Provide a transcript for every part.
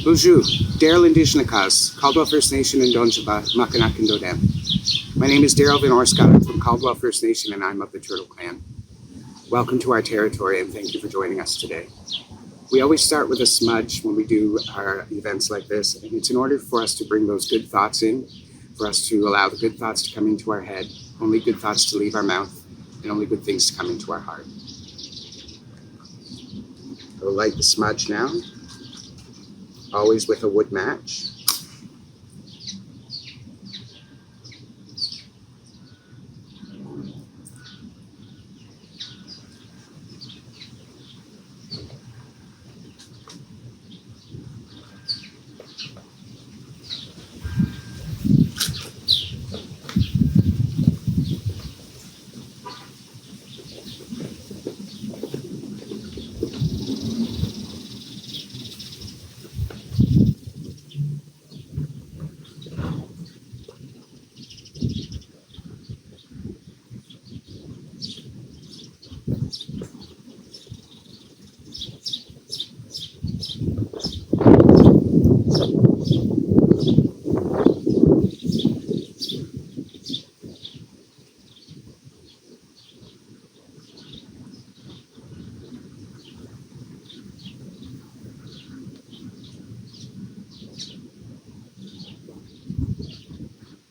Bonjour, Daryl Indigenous, Caldwell First Nation in Donjaba, Makanak and Dodem. My name is Daryl Van Orscott from Caldwell First Nation and I'm of the Turtle Clan. Welcome to our territory and thank you for joining us today. We always start with a smudge when we do our events like this, and it's in order for us to bring those good thoughts in, for us to allow the good thoughts to come into our head, only good thoughts to leave our mouth, and only good things to come into our heart. I'll light the smudge now, always with a wood match.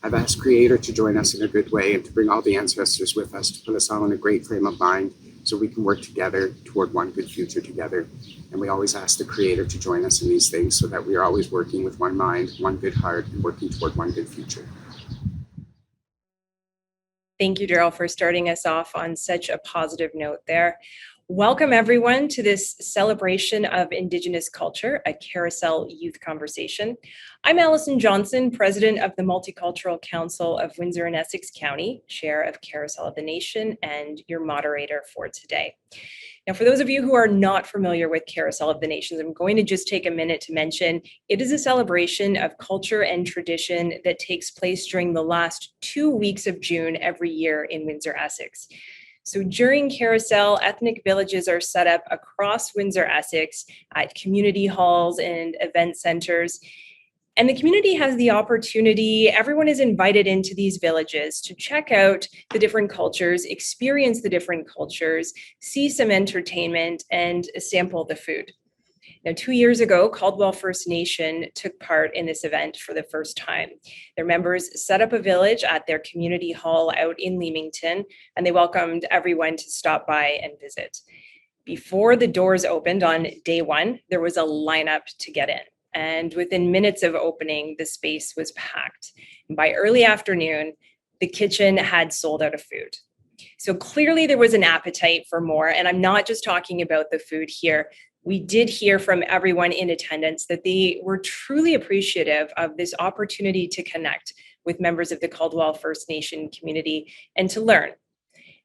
I've asked Creator to join us in a good way and to bring all the ancestors with us, to put us all in a great frame of mind so we can work together toward one good future together. And we always ask the Creator to join us in these things so that we are always working with one mind, one good heart, and working toward one good future. Thank you, Daryl, for starting us off on such a positive note there. Welcome, everyone, to this celebration of Indigenous culture, a Carousel Youth Conversation. I'm Allison Johnson, President of the Multicultural Council of Windsor and Essex County, Chair of Carousel of the Nation, and your moderator for today. Now, for those of you who are not familiar with Carousel of the Nations, I'm going to just take a minute to mention it is a celebration of culture and tradition that takes place during the last 2 weeks of June every year in Windsor, Essex. So during Carousel, ethnic villages are set up across Windsor, Essex at community halls and event centers. And the community has the opportunity, everyone is invited into these villages to check out the different cultures, experience the different cultures, see some entertainment, and sample the food. Now, 2 years ago, Caldwell First Nation took part in this event for the first time. Their members set up a village at their community hall out in Leamington, and they welcomed everyone to stop by and visit. Before the doors opened on day one, there was a lineup to get in. And within minutes of opening, the space was packed. And by early afternoon, the kitchen had sold out of food. So clearly there was an appetite for more. And I'm not just talking about the food here. We did hear from everyone in attendance that they were truly appreciative of this opportunity to connect with members of the Caldwell First Nation community and to learn.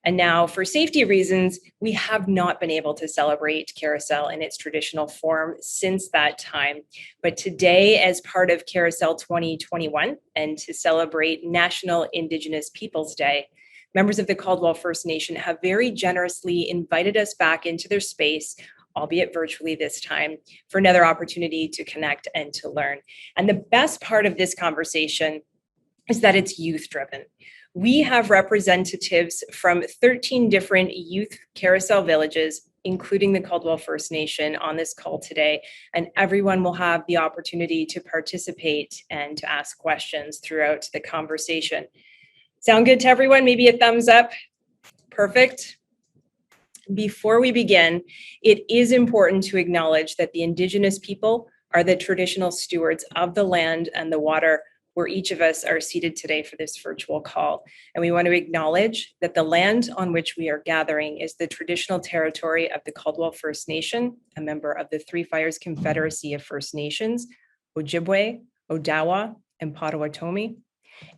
And now, for safety reasons, we have not been able to celebrate Carousel in its traditional form since that time. But today, as part of Carousel 2021, and to celebrate National Indigenous Peoples Day, members of the Caldwell First Nation have very generously invited us back into their space, albeit virtually this time, for another opportunity to connect and to learn. And the best part of this conversation is that it's youth-driven. We have representatives from 13 different youth carousel villages, including the Caldwell First Nation, on this call today, and everyone will have the opportunity to participate and to ask questions throughout the conversation. Sound good to everyone? Maybe a thumbs up. Perfect. Before we begin, it is important to acknowledge that the Indigenous people are the traditional stewards of the land and the water where each of us are seated today for this virtual call. And we want to acknowledge that the land on which we are gathering is the traditional territory of the Caldwell First Nation, a member of the Three Fires Confederacy of First Nations, Ojibwe, Odawa, and Potawatomi,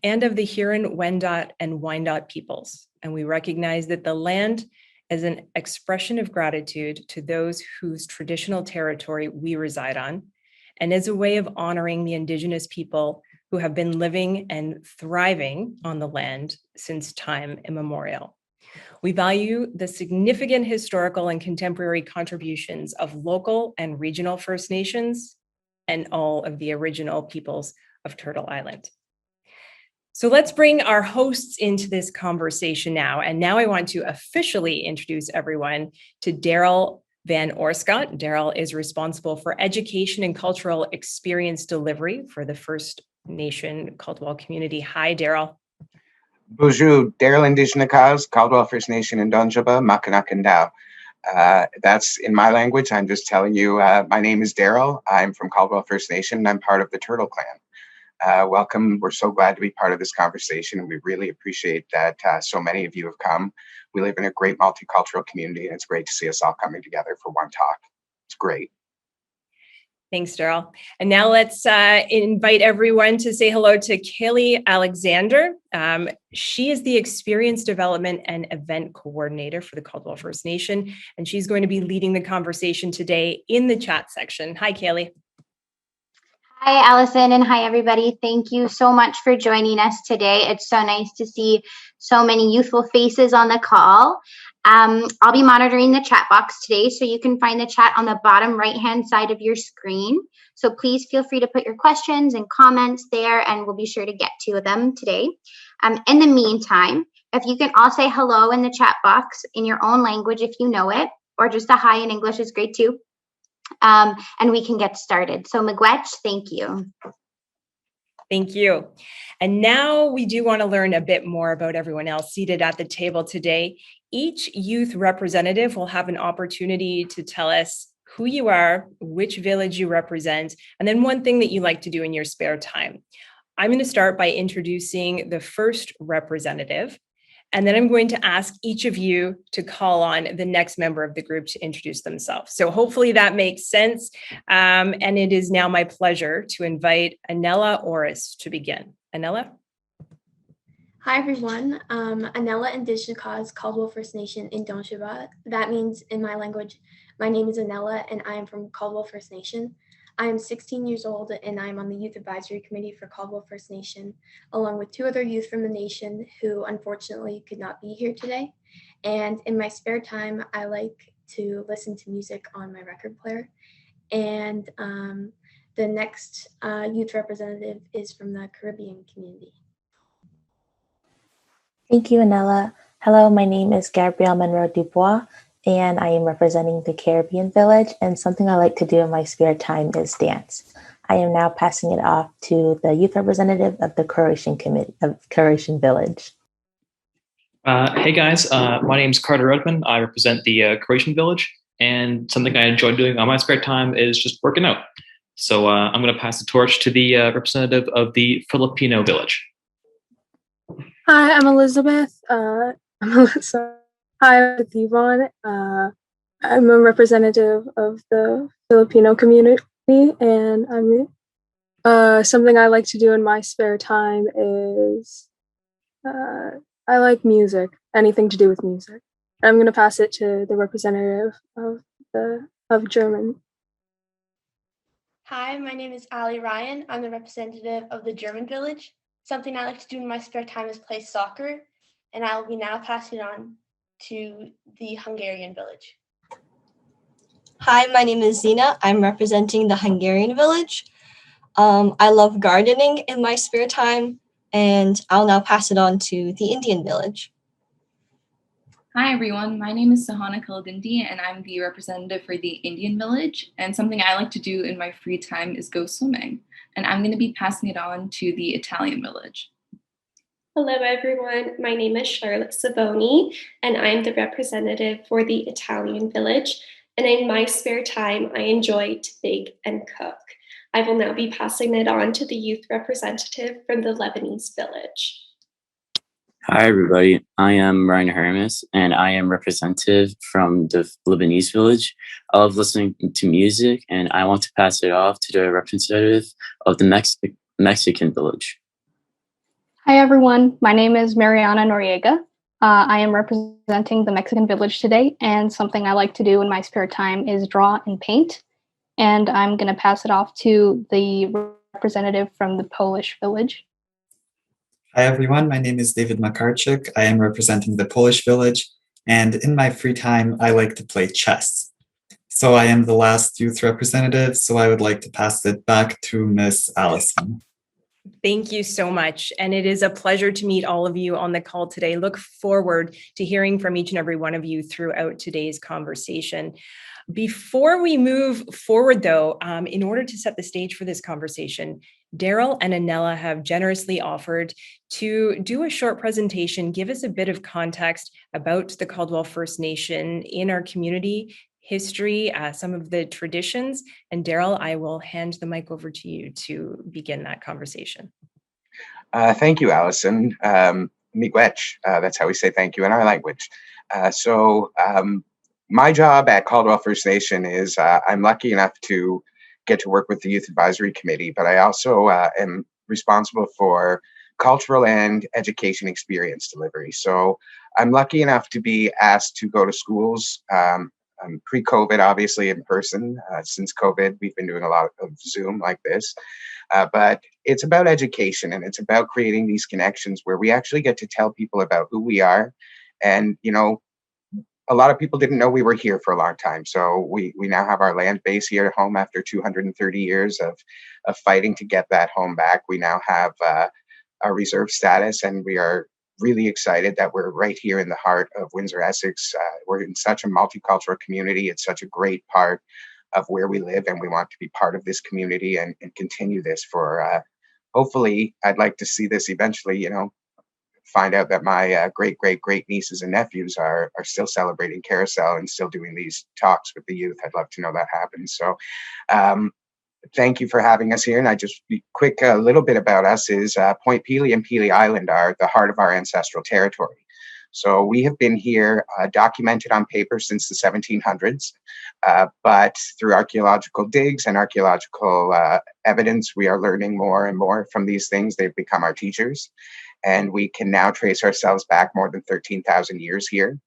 and of the Huron, Wendat, and Wyandot peoples. And we recognize that the land is an expression of gratitude to those whose traditional territory we reside on, and as a way of honoring the Indigenous people who have been living and thriving on the land since time immemorial. We value the significant historical and contemporary contributions of local and regional First Nations and all of the original peoples of Turtle Island. So let's bring our hosts into this conversation now. And now I want to officially introduce everyone to Daryl Van Orscott. Daryl is responsible for education and cultural experience delivery for the First Nation Caldwell community. Hi, Daryl. Bonjour, Daryl Indigenous, Caldwell First Nation in Donjaba, Makanakandao. That's in my language. I'm just telling you, my name is Daryl. I'm from Caldwell First Nation and I'm part of the Turtle Clan. Welcome. We're so glad to be part of this conversation, and we really appreciate that so many of you have come. We live in a great multicultural community, and it's great to see us all coming together for one talk. It's great. Thanks, Daryl. And now let's invite everyone to say hello to Kaylee Alexander. She is the Experience Development and Event Coordinator for the Caldwell First Nation, and she's going to be leading the conversation today in the chat section. Hi, Kaylee. Hi, Allison, and hi, everybody. Thank you so much for joining us today. It's so nice to see so many youthful faces on the call. I'll be monitoring the chat box today, so you can find the chat on the bottom right-hand side of your screen. So please feel free to put your questions and comments there, and we'll be sure to get to them today. In the meantime, if you can all say hello in the chat box in your own language if you know it, or just a hi in English is great too. And we can get started. So Miigwech, thank you. Thank you. And now we do want to learn a bit more about everyone else seated at the table today. Each youth representative will have an opportunity to tell us who you are, which village you represent, and then one thing that you like to do in your spare time. I'm going to start by introducing the first representative, and then I'm going to ask each of you to call on the next member of the group to introduce themselves. So hopefully that makes sense. And it is now my pleasure to invite Anela Oris to begin. Anela? Hi, everyone. Anela Indigenous, Caldwell First Nation in Donjaba. That means in my language, my name is Anela and I am from Caldwell First Nation. I am 16 years old and I am on the Youth Advisory Committee for Caldwell First Nation, along with 2 other youth from the nation who unfortunately could not be here today. And in my spare time, I like to listen to music on my record player. And the next youth representative is from the Caribbean community. Thank you, Anela. Hello, my name is Gabrielle Monroe Dubois, and I am representing the Caribbean Village, and something I like to do in my spare time is dance. I am now passing it off to the youth representative of the Croatian Committee of Croatian Village. Hey guys, my name is Carter Rudman. I represent the Croatian Village, and something I enjoy doing on my spare time is just working out. So I'm going to pass the torch to the representative of the Filipino Village. Hi, I'm Elizabeth. Hi, I'm Yvonne. I'm a representative of the Filipino community, and I'm something I like to do in my spare time is I like music, anything to do with music. I'm going to pass it to the representative of German. Hi, my name is Ali Ryan. I'm the representative of the German Village. Something I like to do in my spare time is play soccer, and I will be now passing on to the Hungarian Village. Hi, my name is Zina. I'm representing the Hungarian Village. I love gardening in my spare time, and I'll now pass it on to the Indian Village. Hi, everyone. My name is Sahana Kaladindi, and I'm the representative for the Indian Village. And something I like to do in my free time is go swimming. And I'm going to be passing it on to the Italian Village. Hello, everyone. My name is Charlotte Savoni, and I'm the representative for the Italian Village. And in my spare time, I enjoy to bake and cook. I will now be passing it on to the youth representative from the Lebanese Village. Hi, everybody. I am Ryan Hermes, and I am representative from the Lebanese Village. I love listening to music, and I want to pass it off to the representative of the Mexican Village. Hi, everyone. My name is Mariana Noriega. I am representing the Mexican Village today, and something I like to do in my spare time is draw and paint. And I'm going to pass it off to the representative from the Polish Village. Hi, everyone. My name is David Makarczyk. I am representing the Polish Village, and in my free time, I like to play chess. So I am the last youth representative, so I would like to pass it back to Miss Allison. Thank you so much. And it is a pleasure to meet all of you on the call today. Look forward to hearing from each and every one of you throughout today's conversation. Before we move forward, though, in order to set the stage for this conversation, Daryl and Anela have generously offered to do a short presentation, give us a bit of context about the Caldwell First Nation in our community, history, some of the traditions. And Daryl, I will hand the mic over to you to begin that conversation. Thank you, Allison. Miigwech, that's how we say thank you in our language. My job at Caldwell First Nation is I'm lucky enough to get to work with the Youth Advisory Committee, but I also am responsible for cultural and education experience delivery. So I'm lucky enough to be asked to go to schools, pre-COVID, obviously in person. Since COVID, we've been doing a lot of Zoom like this. But it's about education, and it's about creating these connections where we actually get to tell people about who we are. And, you know, a lot of people didn't know we were here for a long time. So we now have our land base here at home after 230 years of fighting to get that home back. We now have our reserve status, and we are really excited that we're right here in the heart of Windsor, Essex. We're in such a multicultural community. It's such a great part of where we live, and we want to be part of this community and continue this for hopefully, I'd like to see this eventually, you know, find out that my great nieces and nephews are still celebrating Carousel and still doing these talks with the youth. I'd love to know that happens. So thank you for having us here. And I just quick a little bit about us is Point Pelee and Pelee Island are the heart of our ancestral territory. So we have been here documented on paper since the 1700s, but through archaeological digs and archaeological evidence, we are learning more and more from these things. They've become our teachers, and we can now trace ourselves back more than 13,000 years here.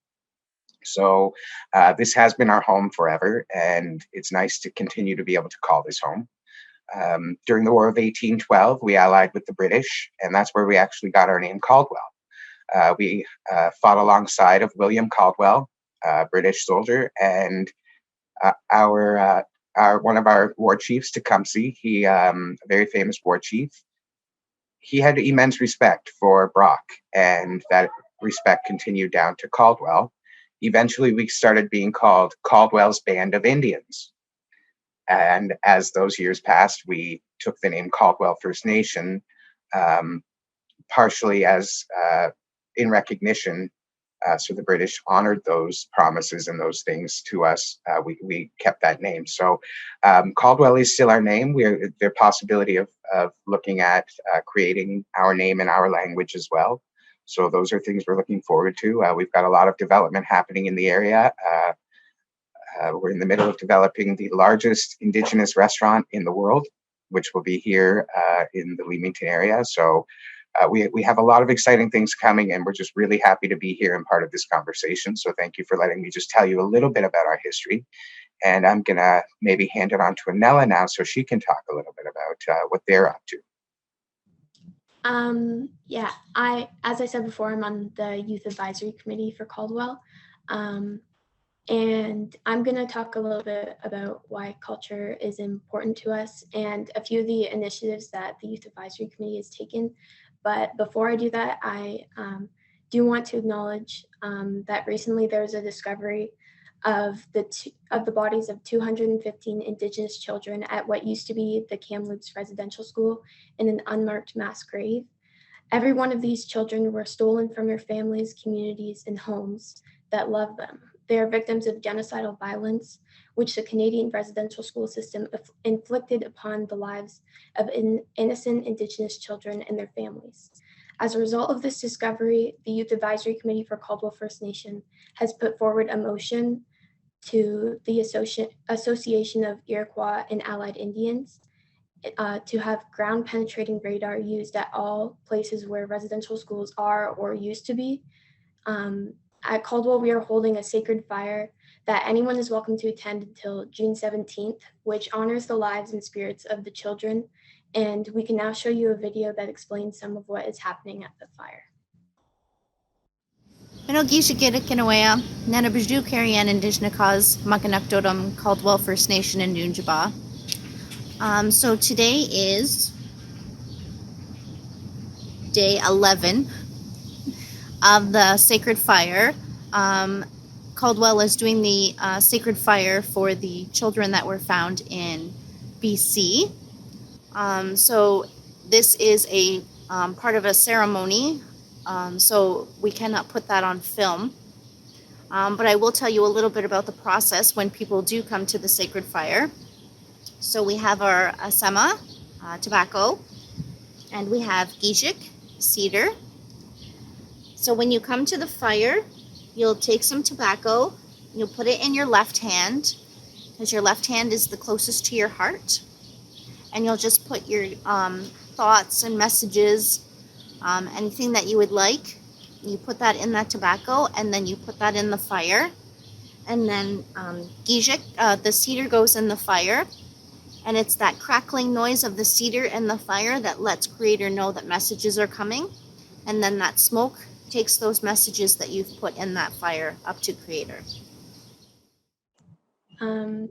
So this has been our home forever, and it's nice to continue to be able to call this home. During the War of 1812, we allied with the British, and that's where we actually got our name Caldwell. We fought alongside of William Caldwell, British soldier, and our one of our war chiefs, Tecumseh, he a very famous war chief. He had immense respect for Brock, and that respect continued down to Caldwell. Eventually, we started being called Caldwell's Band of Indians. And as those years passed, we took the name Caldwell First Nation, partially as in recognition. So the British honored those promises and those things to us. We kept that name. So Caldwell is still our name. The possibility of looking at creating our name in our language as well. So those are things we're looking forward to. We've got a lot of development happening in the area. We're in the middle of developing the largest Indigenous restaurant in the world, which will be here in the Leamington area. So we have a lot of exciting things coming, and we're just really happy to be here and part of this conversation. So thank you for letting me just tell you a little bit about our history. And I'm going to maybe hand it on to Anela now so she can talk a little bit about what they're up to. Yeah, as I said before, I'm on the Youth Advisory Committee for Caldwell. And I'm going to talk a little bit about why culture is important to us and a few of the initiatives that the Youth Advisory Committee has taken. But before I do that, I do want to acknowledge that recently there was a discovery of the bodies of 215 Indigenous children at what used to be the Kamloops Residential School in an unmarked mass grave. Every one of these children were stolen from their families, communities, and homes that love them. They are victims of genocidal violence, which the Canadian residential school system inflicted upon the lives of innocent Indigenous children and their families. As a result of this discovery, the Youth Advisory Committee for Caldwell First Nation has put forward a motion to the Association of Iroquois and Allied Indians to have ground penetrating radar used at all places where residential schools are or used to be. At Caldwell, we are holding a sacred fire that anyone is welcome to attend until June 17th, which honors the lives and spirits of the children. And we can now show you a video that explains some of what is happening at the fire. Minogishikita Kinawea, Nanabaju Carrian Indigenous Cause, Makanakdodum, Caldwell First Nation, and Dunjaba. So today is day 11 of the Sacred Fire. Caldwell is doing the Sacred Fire for the children that were found in BC. So this is a part of a ceremony, so we cannot put that on film. But I will tell you a little bit about the process when people do come to the Sacred Fire. So we have our asema, tobacco, and we have gijik, cedar. So when you come to the fire, you'll take some tobacco, you'll put it in your left hand, because your left hand is the closest to your heart. And you'll just put your thoughts and messages, anything that you would like. You put that in that tobacco, and then you put that in the fire. And then gijik, the cedar goes in the fire. And it's that crackling noise of the cedar in the fire that lets Creator know that messages are coming. And then that smoke takes those messages that you've put in that fire up to Creator.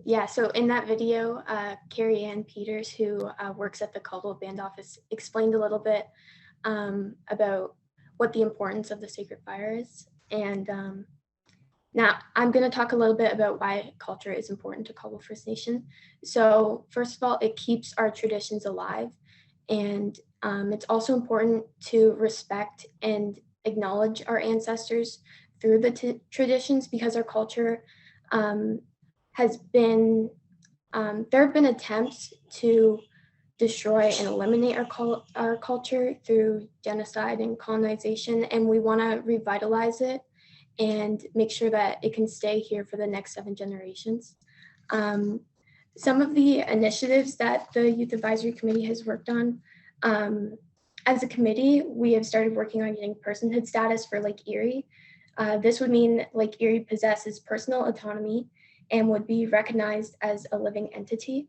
Yeah, so in that video, Carrie Ann Peters, who works at the Caldwell Band Office, explained a little bit about what the importance of the Sacred Fire is. And now I'm going to talk a little bit about why culture is important to Caldwell First Nation. So first of all, it keeps our traditions alive. And it's also important to respect and acknowledge our ancestors through the traditions, because our culture has been, there have been attempts to destroy and eliminate our culture through genocide and colonization, and we want to revitalize it and make sure that it can stay here for the next 7 generations. Some of the initiatives that the Youth Advisory Committee has worked on, as a committee, we have started working on getting personhood status for Lake Erie. This would mean Lake Erie possesses personal autonomy and would be recognized as a living entity.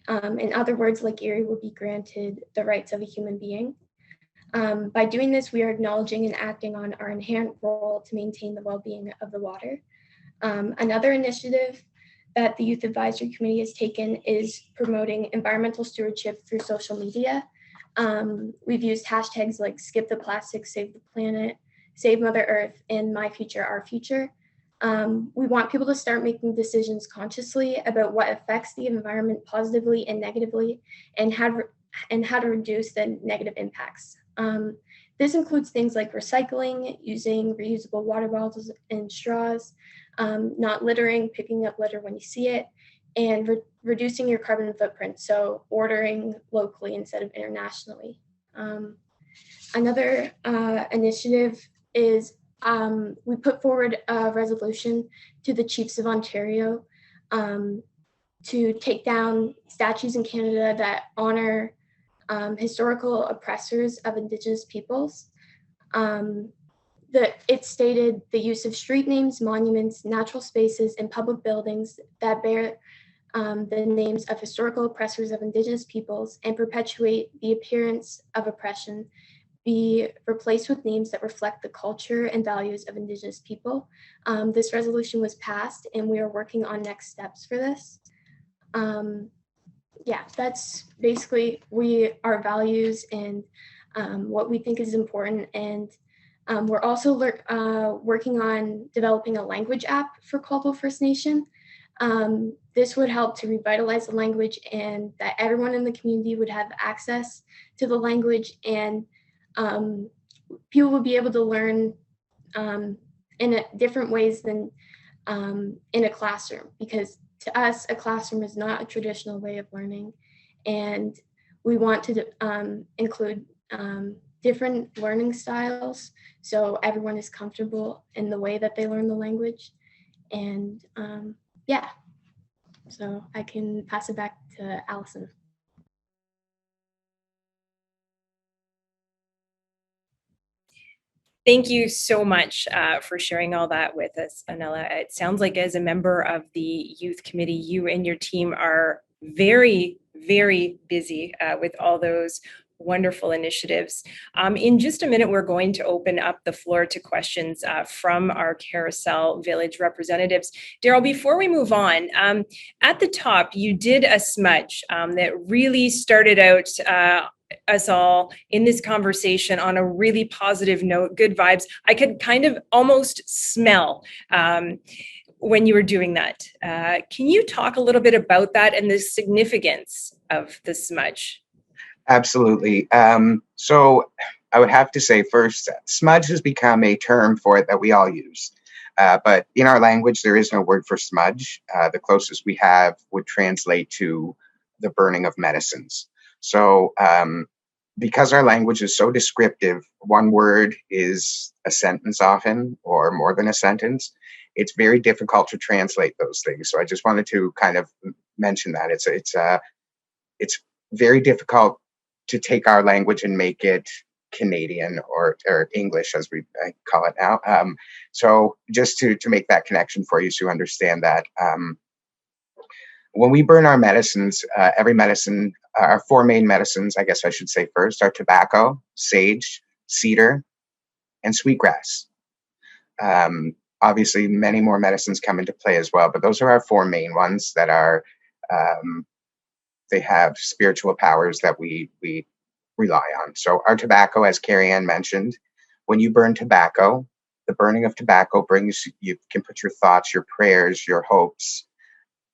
In other words, Lake Erie will be granted the rights of a human being. By doing this, we are acknowledging and acting on our inherent role to maintain the well-being of the water. Another initiative that the Youth Advisory Committee has taken is promoting environmental stewardship through social media. We've used hashtags like Skip the Plastic, Save the Planet, Save Mother Earth, and My Future, Our Future. We want people to start making decisions consciously about what affects the environment positively and negatively, and how to reduce the negative impacts. This includes things like recycling, using reusable water bottles and straws, not littering, picking up litter when you see it, and reducing your carbon footprint, so ordering locally instead of internationally. Another initiative is we put forward a resolution to the Chiefs of Ontario to take down statues in Canada that honor historical oppressors of Indigenous peoples. It stated the use of street names, monuments, natural spaces, and public buildings that bear the names of historical oppressors of Indigenous peoples and perpetuate the appearance of oppression be replaced with names that reflect the culture and values of Indigenous people. This resolution was passed, and we are working on next steps for this. Yeah, that's basically our values and what we think is important. And we're also working on developing a language app for Caldwell First Nation. This would help to revitalize the language, and that everyone in the community would have access to the language, and people would be able to learn in different ways than in a classroom, because to us, a classroom is not a traditional way of learning, and we want to include different learning styles so everyone is comfortable in the way that they learn the language. And yeah, so I can pass it back to Allison. Thank you so much for sharing all that with us, Anela. It sounds like as a member of the youth committee, you and your team are very, very busy with all those wonderful initiatives. In just a minute, we're going to open up the floor to questions from our Carousel Village representatives. Daryl, before we move on, at the top, you did a smudge that really started out us all in this conversation on a really positive note, good vibes. I could kind of almost smell when you were doing that. Can you talk a little bit about that and the significance of the smudge? Absolutely. So I would have to say first, smudge has become a term for it that we all use. But in our language, there is no word for smudge. The closest we have would translate to the burning of medicines. So because our language is so descriptive, one word is a sentence often, or more than a sentence. It's very difficult to translate those things. So I just wanted to kind of mention that it's very difficult to take our language and make it Canadian or English, as we call it now. So just to make that connection for you, so you understand that. When we burn our medicines, every medicine, our four main medicines, I guess I should say first, are tobacco, sage, cedar, and sweetgrass. Obviously, many more medicines come into play as well, but those are our four main ones that are, they have spiritual powers that we rely on. So our tobacco, as Carrie Ann mentioned, when you burn tobacco, the burning of tobacco brings, you can put your thoughts, your prayers, your hopes,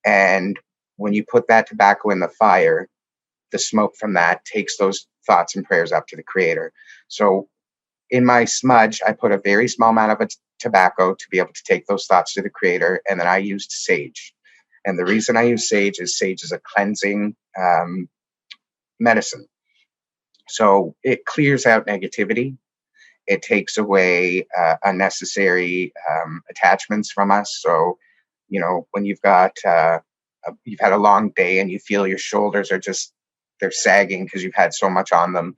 and when you put that tobacco in the fire, the smoke from that takes those thoughts and prayers up to the Creator. So in my smudge, I put a very small amount of tobacco to be able to take those thoughts to the Creator, and then I used sage. And the reason I use sage is a cleansing medicine. So it clears out negativity. It takes away unnecessary attachments from us. So, you know, when you've got you've had a long day and you feel your shoulders are just, they're sagging because you've had so much on them,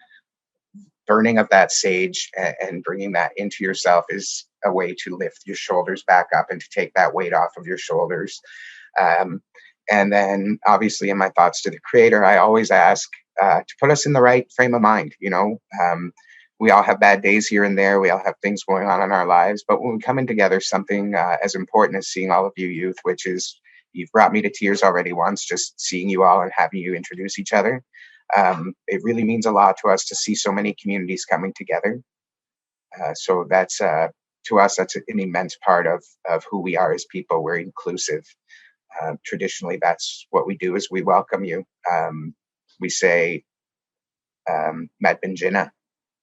burning of that sage and bringing that into yourself is a way to lift your shoulders back up and to take that weight off of your shoulders. And then obviously in my thoughts to the Creator, I always ask to put us in the right frame of mind. You know, we all have bad days here and there. We all have things going on in our lives. But when we come in together, something as important as seeing all of you youth, which is, you've brought me to tears already once, just seeing you all and having you introduce each other. It really means a lot to us to see so many communities coming together. So that's, to us, that's an immense part of who we are as people. We're inclusive. Traditionally, that's what we do, is we welcome you. We say, Medbinjina,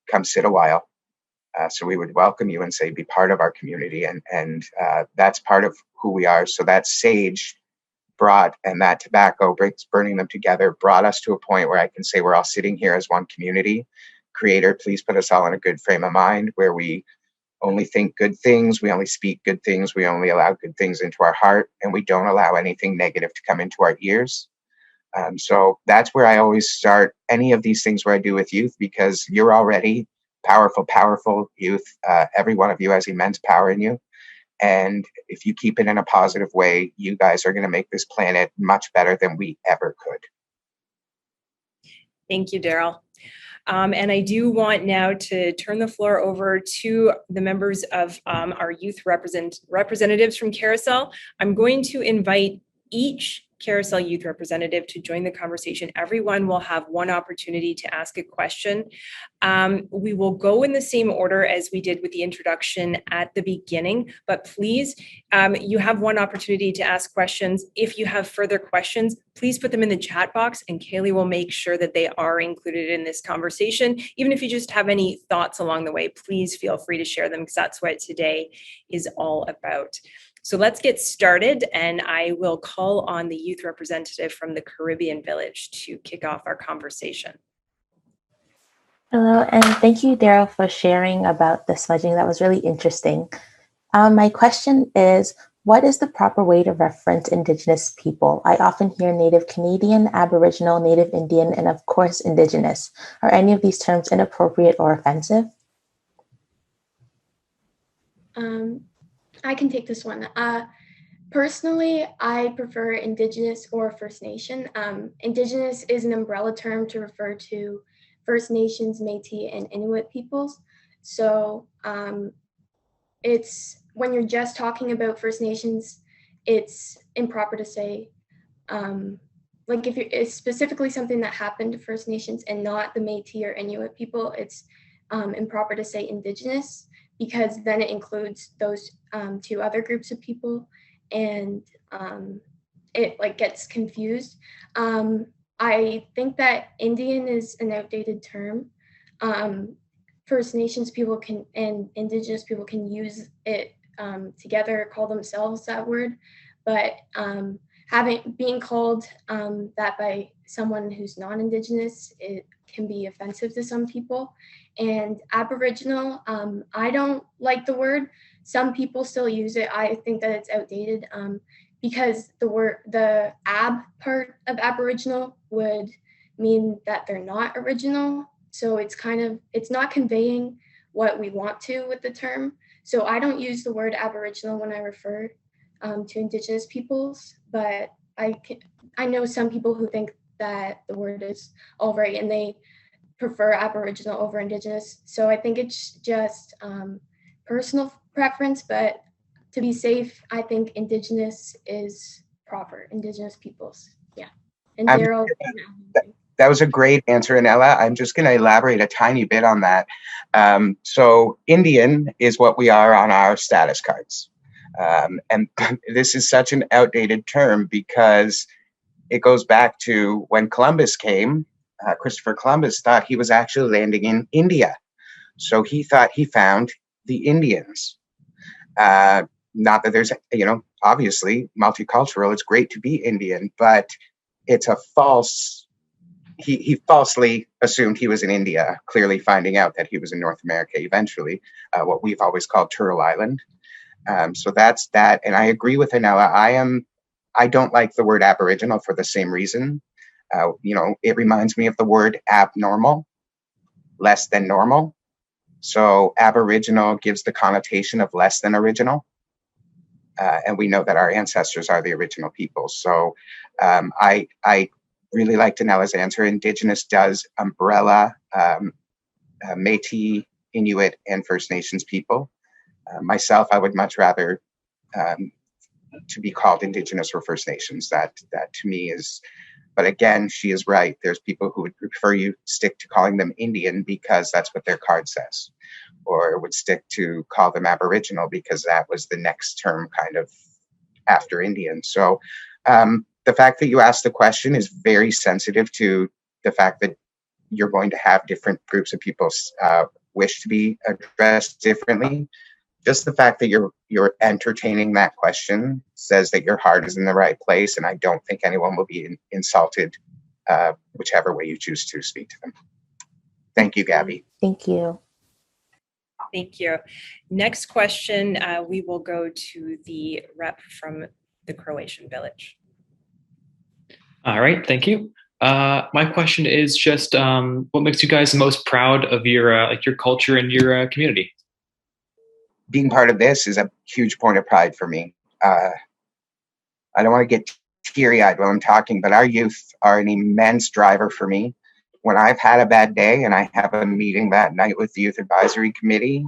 come sit a while. So we would welcome you and say, be part of our community. And that's part of who we are. So that sage brought, and that tobacco, burning them together, brought us to a point where I can say we're all sitting here as one community. Creator, please put us all in a good frame of mind where we only think good things, we only speak good things, we only allow good things into our heart, and we don't allow anything negative to come into our ears. So that's where I always start any of these things where I do with youth, because you're already powerful youth. Every one of you has immense power in you. And if you keep it in a positive way, you guys are going to make this planet much better than we ever could. Thank you, Daryl. And I do want now to turn the floor over to the members of our youth representatives from Carousel. I'm going to invite each Carousel youth representative to join the conversation. Everyone will have one opportunity to ask a question. We will go in the same order as we did with the introduction at the beginning, but please, you have one opportunity to ask questions. If you have further questions, please put them in the chat box and Kaylee will make sure that they are included in this conversation. Even if you just have any thoughts along the way, please feel free to share them, because that's what today is all about. So let's get started, and I will call on the youth representative from the Caribbean Village to kick off our conversation. Hello, and thank you, Daryl, for sharing about the smudging. That was really interesting. My question is, what is the proper way to reference Indigenous people? I often hear Native Canadian, Aboriginal, Native Indian, and of course, Indigenous. Are any of these terms inappropriate or offensive? I can take this one. Personally, I prefer Indigenous or First Nation. Indigenous is an umbrella term to refer to First Nations, Métis, and Inuit peoples. So it's when you're just talking about First Nations, it's improper to say, like if it's specifically something that happened to First Nations and not the Métis or Inuit people, it's improper to say Indigenous, because then it includes those two other groups of people, and it like gets confused. I think that Indian is an outdated term. First Nations people can and Indigenous people can use it together, call themselves that word, but being called that by someone who's non-Indigenous, it can be offensive to some people. And Aboriginal, I don't like the word. Some people still use it. I think that it's outdated because the ab part of Aboriginal would mean that they're not original. So it's not conveying what we want to with the term. So I don't use the word Aboriginal when I refer to Indigenous peoples, but I know some people who think that the word is all right and they prefer Aboriginal over Indigenous. So I think it's just personal preference, but to be safe, I think Indigenous is proper, Indigenous peoples. Yeah. And Daryl. That was a great answer, Anella. I'm just going to elaborate a tiny bit on that. So Indian is what we are on our status cards. And this is such an outdated term because it goes back to when Columbus came. Christopher Columbus thought he was actually landing in India. So he thought he found the Indians. Not that there's, obviously multicultural, it's great to be Indian, but it's a false, he falsely assumed he was in India, clearly finding out that he was in North America eventually, what we've always called Turtle Island. So that's that. And I agree with Anella. I don't like the word Aboriginal for the same reason. It reminds me of the word abnormal, less than normal. So Aboriginal gives the connotation of less than original. And we know that our ancestors are the original people. So I really liked Anella's answer. Indigenous does umbrella Métis, Inuit, and First Nations people. Myself, I would much rather to be called Indigenous or First Nations. That to me is, but again, she is right. There's people who would prefer you stick to calling them Indian because that's what their card says, or would stick to call them Aboriginal because that was the next term kind of after Indian. So the fact that you asked the question is very sensitive to the fact that you're going to have different groups of people wish to be addressed differently. Just the fact that you're entertaining that question says that your heart is in the right place, and I don't think anyone will be insulted whichever way you choose to speak to them. Thank you, Gabby. Thank you. Thank you. Next question, we will go to the rep from the Croatian village. All right, thank you. My question is just what makes you guys most proud of your culture and your community? Being part of this is a huge point of pride for me. I don't want to get teary-eyed while I'm talking, but our youth are an immense driver for me. When I've had a bad day and I have a meeting that night with the Youth Advisory Committee,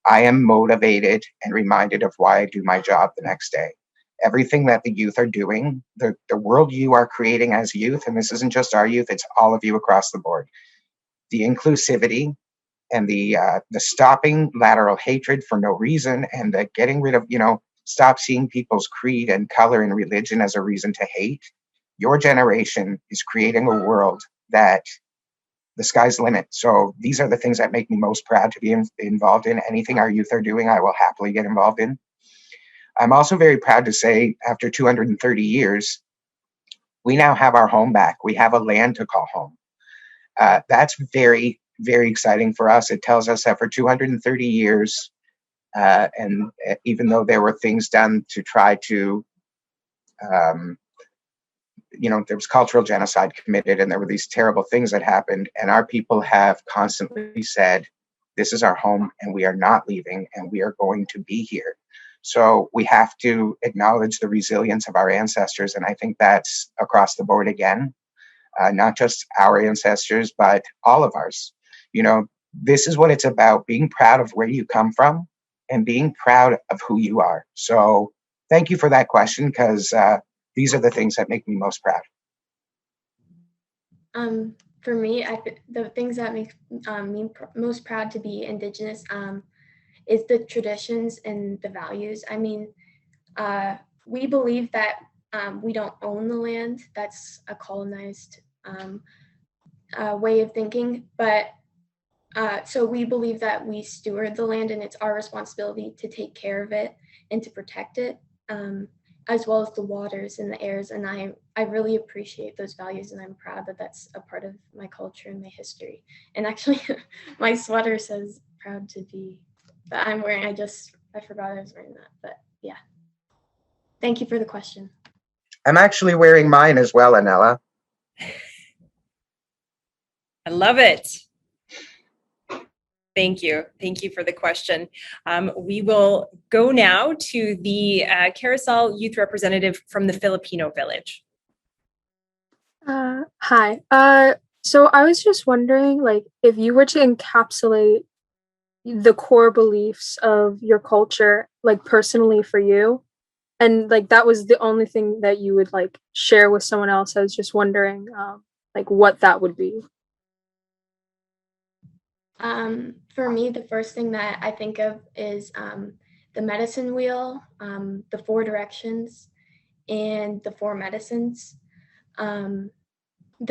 I am motivated and reminded of why I do my job the next day. Everything that the youth are doing, the world you are creating as youth, and this isn't just our youth, it's all of you across the board. The inclusivity and the stopping lateral hatred for no reason, and the getting rid of, stop seeing people's creed and color and religion as a reason to hate. Your generation is creating a world that the sky's the limit. So these are the things that make me most proud to be involved in. Anything our youth are doing, I will happily get involved in. I'm also very proud to say, after 230 years, we now have our home back. We have a land to call home. That's very, very exciting for us. It tells us that for 230 years, and even though there were things done to try to, there was cultural genocide committed and there were these terrible things that happened, and our people have constantly said, this is our home and we are not leaving and we are going to be here. So we have to acknowledge the resilience of our ancestors, and I think that's across the board again. not just our ancestors, but all of ours. This is what it's about, being proud of where you come from and being proud of who you are. So thank you for that question, because these are the things that make me most proud. For me, the things that make me most proud to be Indigenous is the traditions and the values. I mean, we believe that we don't own the land. That's a colonized way of thinking. But so we believe that we steward the land, and it's our responsibility to take care of it and to protect it, as well as the waters and the airs. And I really appreciate those values, and I'm proud that that's a part of my culture and my history. And actually, my sweater says "proud to be" that I'm wearing. I forgot I was wearing that, but yeah. Thank you for the question. I'm actually wearing mine as well, Anella. I love it. Thank you. Thank you for the question. We will go now to the Carousel youth representative from the Filipino village. Hi. So I was just wondering, like, if you were to encapsulate the core beliefs of your culture, like personally for you, and like that was the only thing that you would like share with someone else, I was just wondering, like, what that would be. For me, the first thing that I think of is the medicine wheel, the 4 directions, and the 4 medicines. The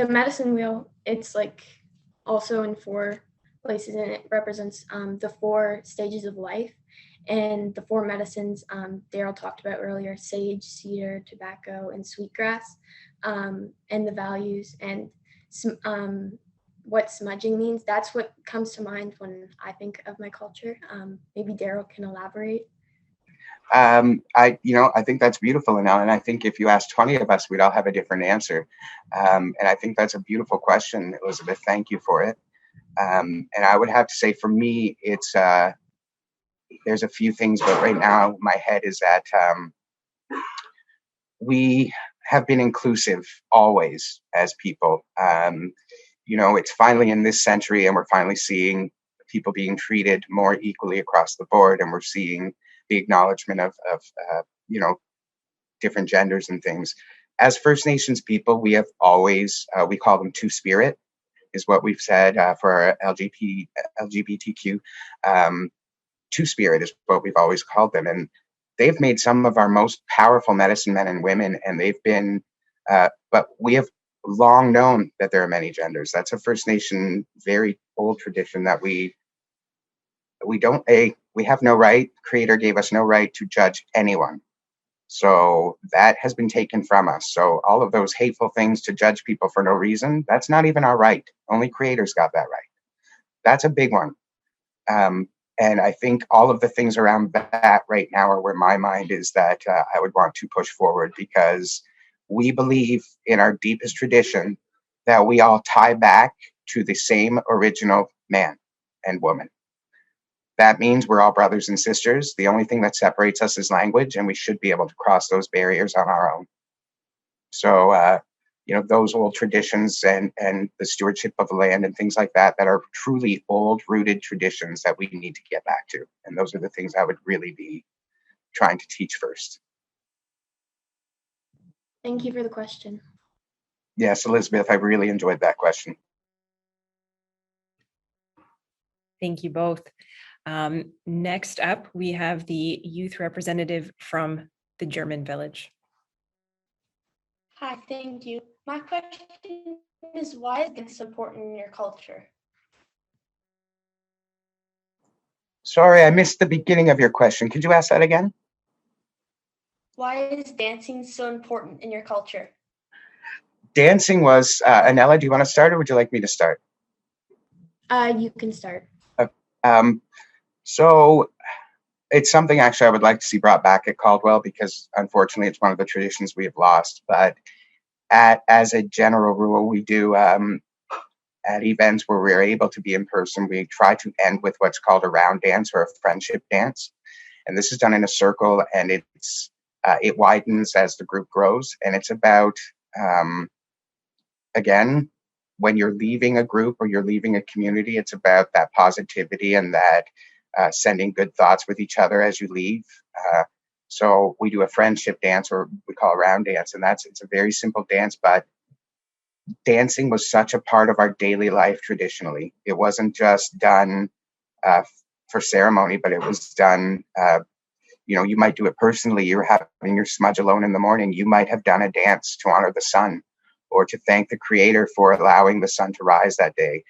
medicine wheel, it's like also in 4 places, and it represents the 4 stages of life. And the 4 medicines Daryl talked about earlier: sage, cedar, tobacco, and sweetgrass, and the values and what smudging means. That's what comes to mind when I think of my culture. Maybe Daryl can elaborate. I think that's beautiful, and I think if you asked 20 of us, we'd all have a different answer. And I think that's a beautiful question, Elizabeth. Thank you for it. And I would have to say, for me, it's there's a few things, but right now my head is that we have been inclusive always as people. It's finally in this century, and we're finally seeing people being treated more equally across the board, and we're seeing the acknowledgement of different genders and things. As First Nations people, we have always, we call them Two-Spirit, is what we've said for our LGBTQ. Two-Spirit is what we've always called them. And they've made some of our most powerful medicine men and women, and they've been, but we have long known that there are many genders. That's a First Nation, very old tradition that we have no right, Creator gave us no right to judge anyone. So that has been taken from us. So all of those hateful things to judge people for no reason, that's not even our right. Only Creator's got that right. That's a big one. And I think all of the things around that right now are where my mind is that I would want to push forward, because we believe in our deepest tradition that we all tie back to the same original man and woman. That means we're all brothers and sisters. The only thing that separates us is language, and we should be able to cross those barriers on our own. So, those old traditions and the stewardship of the land and things like that are truly old-rooted traditions that we need to get back to. And those are the things I would really be trying to teach first. Thank you for the question. Yes, Elizabeth, I really enjoyed that question. Thank you both. Next up, we have the youth representative from the German village. Hi, thank you. My question is, why is dance important in your culture? Sorry, I missed the beginning of your question. Could you ask that again? Why is dancing so important in your culture? Dancing was, Anella, do you want to start, or would you like me to start? You can start. So it's something actually I would like to see brought back at Caldwell, because unfortunately it's one of the traditions we have lost. But as a general rule, we do at events where we're able to be in person, we try to end with what's called a round dance or a friendship dance. And this is done in a circle, and it widens as the group grows. And it's about again, when you're leaving a group or you're leaving a community, it's about that positivity and that sending good thoughts with each other as you leave. So we do a friendship dance, or we call a round dance, and it's a very simple dance, but dancing was such a part of our daily life traditionally. It wasn't just done for ceremony, but it was done. You might do it personally. You're having your smudge alone in the morning. You might have done a dance to honor the sun, or to thank the creator for allowing the sun to rise that day.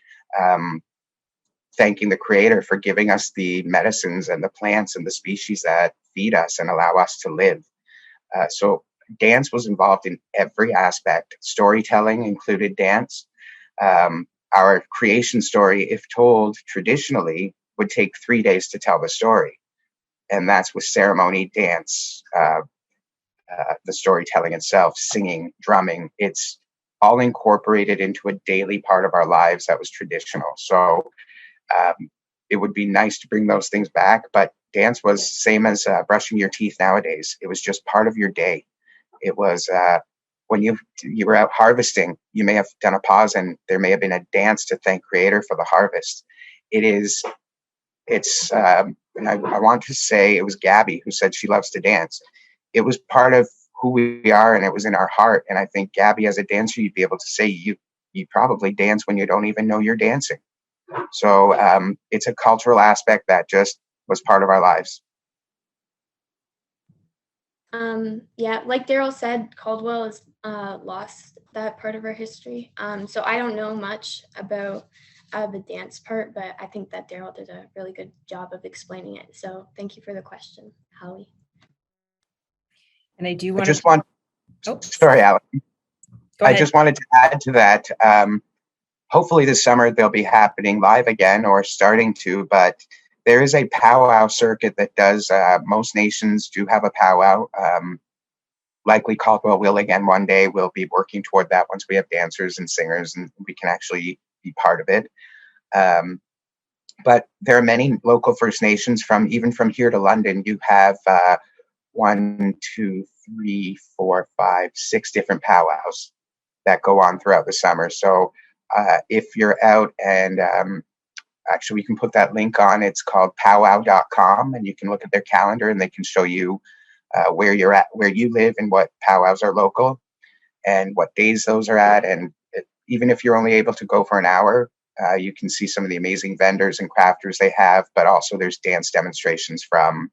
Thanking the creator for giving us the medicines and the plants and the species that feed us and allow us to live. So dance was involved in every aspect. Storytelling included dance. Our creation story, if told traditionally, would take 3 days to tell the story. And that's with ceremony, dance, the storytelling itself, singing, drumming. It's all incorporated into a daily part of our lives that was traditional. So it would be nice to bring those things back, but dance was same as brushing your teeth nowadays. It was just part of your day. It was when you were out harvesting, you may have done a pause and there may have been a dance to thank Creator for the harvest. And I want to say it was Gabby who said she loves to dance. It was part of who we are, and it was in our heart. And I think, Gabby, as a dancer, you'd be able to say you probably dance when you don't even know you're dancing. So it's a cultural aspect that just was part of our lives. Yeah, like Daryl said, Caldwell has lost that part of our history. So I don't know much about the dance part, but I think that Daryl did a really good job of explaining it. So thank you for the question, Holly. And I do want to. Sorry, Alex. I just wanted to add to that. Hopefully this summer they'll be happening live again, or starting to, but there is a powwow circuit that does, most nations do have a powwow. Likely Caldwell will again one day. We'll be working toward that once we have dancers and singers and we can actually be part of it. But there are many local First Nations even from here to London. You have 1, 2, 3, 4, 5, 6 different powwows that go on throughout the summer. So if you're out, and actually we can put that link on, it's called powwow.com, and you can look at their calendar and they can show you where you're at, where you live, and what powwows are local and what days those are at. And even if you're only able to go for an hour, you can see some of the amazing vendors and crafters they have, but also there's dance demonstrations from,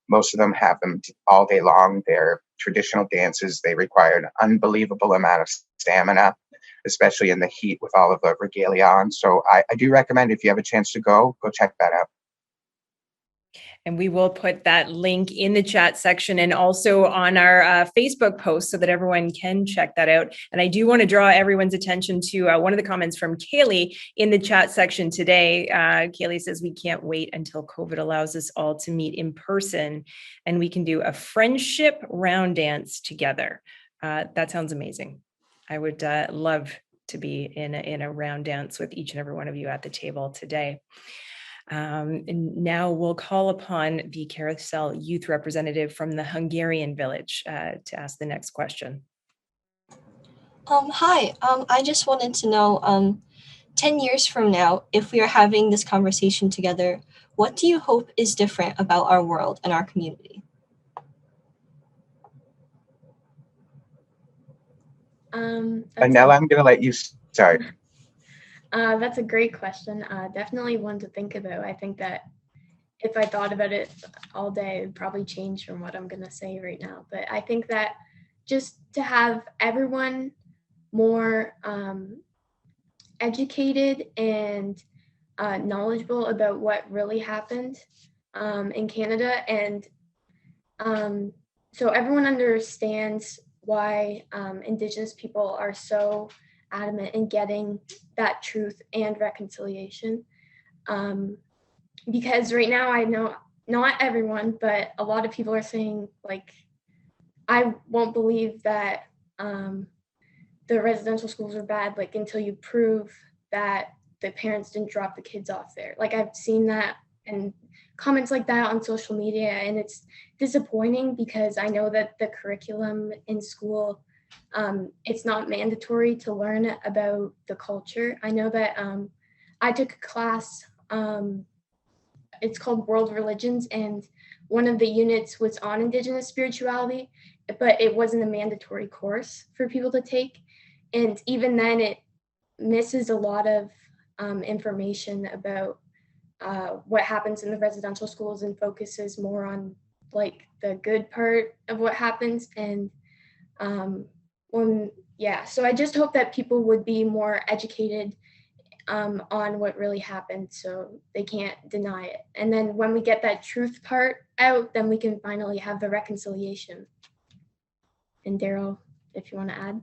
most of them have them all day long. They're traditional dances. They require an unbelievable amount of stamina, especially in the heat with all of the regalia on. So I do recommend, if you have a chance to go check that out. And we will put that link in the chat section and also on our Facebook post so that everyone can check that out. And I do want to draw everyone's attention to one of the comments from Kaylee in the chat section today. Kaylee says, we can't wait until COVID allows us all to meet in person and we can do a friendship round dance together. That sounds amazing. I would love to be in a round dance with each and every one of you at the table today. And now we'll call upon the Carousel youth representative from the Hungarian village to ask the next question. Hi, I just wanted to know, 10 years from now, if we are having this conversation together, what do you hope is different about our world and our community? Anella, I'm going to let you start. That's a great question. Definitely one to think about. I think that if I thought about it all day, it would probably change from what I'm going to say right now. But I think that just to have everyone more educated and knowledgeable about what really happened in Canada. And so everyone understands why Indigenous people are so adamant in getting that truth and reconciliation. Because right now I know not everyone, but a lot of people are saying, like, I won't believe that the residential schools are bad, like, until you prove that the parents didn't drop the kids off there. Like, I've seen that and comments like that on social media, and it's disappointing because I know that the curriculum in school it's not mandatory to learn about the culture. I know that I took a class, it's called World Religions, and one of the units was on Indigenous spirituality, but it wasn't a mandatory course for people to take. And even then, it misses a lot of information about what happens in the residential schools and focuses more on like the good part of what happens. And so I just hope that people would be more educated on what really happened so they can't deny it. And then when we get that truth part out, then we can finally have the reconciliation. And Daryl, if you want to add.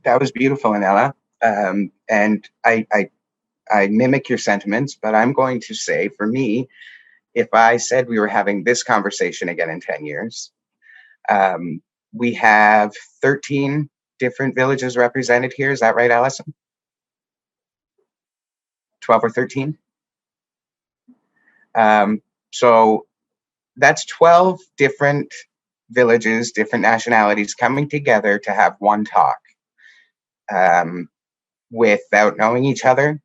That was beautiful, Anella. And I mimic your sentiments, but I'm going to say, for me, if I said we were having this conversation again in 10 years, we have 13 different villages represented here. Is that right, Allison? 12 or 13? So that's 12 different villages, different nationalities coming together to have one talk. Without knowing each other,